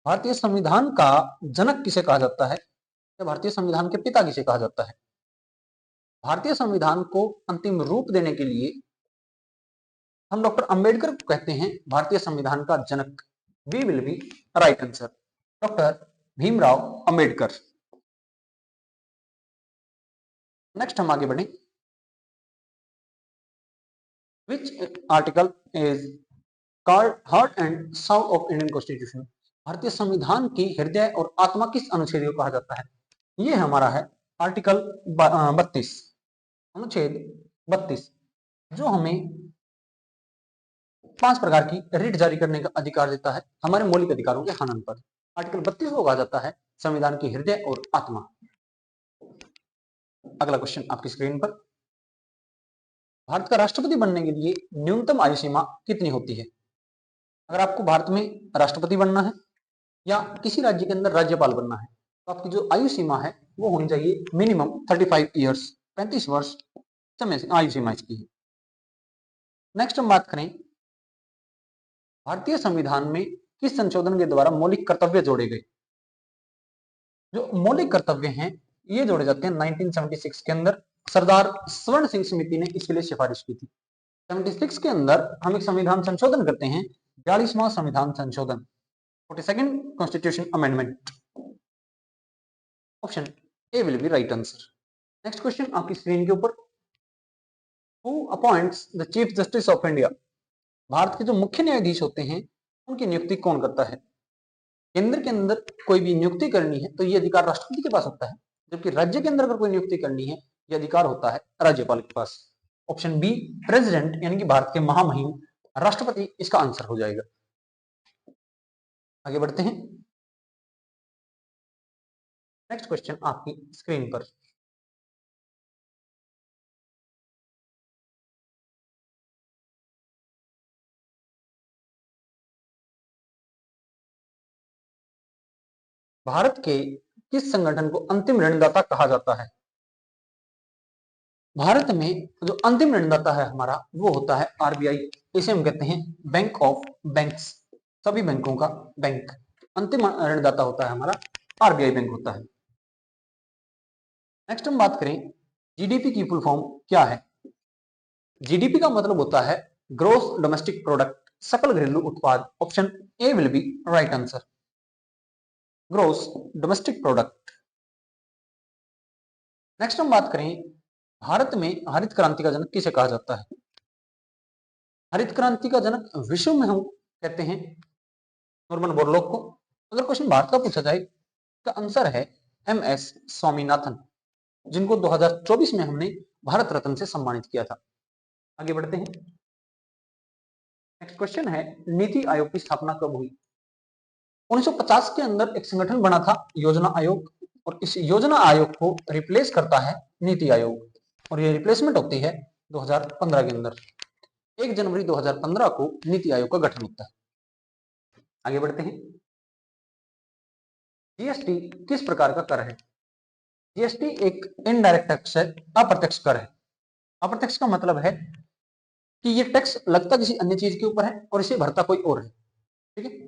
भारतीय संविधान का जनक किसे कहा जाता है या भारतीय संविधान के पिता किसे कहा जाता है? भारतीय संविधान को अंतिम रूप देने के लिए हम डॉक्टर अंबेडकर को कहते हैं भारतीय संविधान का जनक। B will be right answer, doctor Bhimrao Ambedkar. Next हम आगे बढ़े, which article is called heart and soul of Indian constitution. भारतीय संविधान की हृदय और आत्मा किस अनुच्छेद को कहा जाता है? ये हमारा है आर्टिकल 32, अनुच्छेद 32, जो हमें 5 प्रकार की रिट जारी करने का अधिकार देता है हमारे मौलिक अधिकारों के हनन पर। आर्टिकल 32 को कहा जाता है संविधान की हृदय और आत्मा। अगला क्वेश्चन आपकी स्क्रीन पर, भारत का राष्ट्रपति बनने के लिए न्यूनतम आयु सीमा कितनी होती है? अगर आपको भारत में राष्ट्रपति बनना है या किसी राज्य के अंदर राज्यपाल बनना है तो आपकी जो आयु सीमा है वो होनी चाहिए मिनिमम 35 ईयर्स, 35 वर्ष आयु सीमा इसकी है। नेक्स्ट हम बात करें, भारतीय संविधान में किस संशोधन के द्वारा मौलिक कर्तव्य जोड़े गए? जो मौलिक कर्तव्य हैं ये जोड़े जाते हैं 1976 के अंदर। सरदार स्वर्ण सिंह समिति ने इसके लिए सिफारिश की थी। 76 के अंदर हम एक संविधान संशोधन करते हैं, 42वां संविधान संशोधन, 42nd constitution amendment. Option A will be right answer. Next question आपकी स्क्रीन के ऊपर, who appoints the chief justice of India. Bharat के जो मुख्य न्यायाधीश होते हैं उनकी नियुक्ति कौन करता है? केंद्र के अंदर कोई भी नियुक्ति करनी है तो ये अधिकार राष्ट्रपति के पास होता है, जबकि राज्य के अंदर अगर कोई नियुक्ति करनी है ये अधिकार होता है राज्यपाल के पास। ऑप्शन बी प्रेसिडेंट यानी कि भारत के महामहिम राष्ट्रपति इसका आंसर हो जाएगा। आगे बढ़ते हैं, नेक्स्ट क्वेश्चन आपकी स्क्रीन पर। भारत के किस संगठन को अंतिम ऋणदाता कहा जाता है? भारत में जो अंतिम ऋणदाता है हमारा वो होता है आरबीआई। इसे हम कहते हैं बैंक ऑफ बैंक्स। सभी बैंकों का बैंक अंतिम ऋणदाता होता है हमारा आरबीआई बैंक होता है। नेक्स्ट हम बात करें जीडीपी की फुल फॉर्म क्या है? जीडीपी का मतलब होता है ग्रोस डोमेस्टिक प्रोडक्ट, सकल घरेलू उत्पाद। Option A will be right answer, gross domestic product. Next हम बात करें भारत में हरित क्रांति का जनक किसे कहा जाता है? हरित क्रांति का जनक विश्व में हम कहते हैं नॉर्मन बोरलॉग को। अगर क्वेश्चन भारत का पूछा जाए तो आंसर है एमएस स्वामीनाथन, जिनको 2024 में हमने भारत रत्न से सम्मानित किया था। आगे बढ़ते हैं। नेक्स्ट क्वेश्चन है नीति आयोग की स्थापना कब हुई? 1950 के अंदर एक संगठन बना था योजना आयोग, और इस योजना आयोग को रिप्लेस करता है नीति आयोग, और ये रिप्लेसमेंट होती है 2015 के अंदर। 1 जनवरी 2015 को नीति आयोग का गठन होता है। आगे बढ़ते हैं। जीएसटी किस प्रकार का कर है? जीएसटी एक इनडायरेक्ट टैक्स है, अप्रत्यक्ष कर है। अप्रत्यक्ष का मतलब है कि ये टैक्स लगता किसी अन्य चीज के ऊपर है और इसे भरता कोई और है, ठीक है।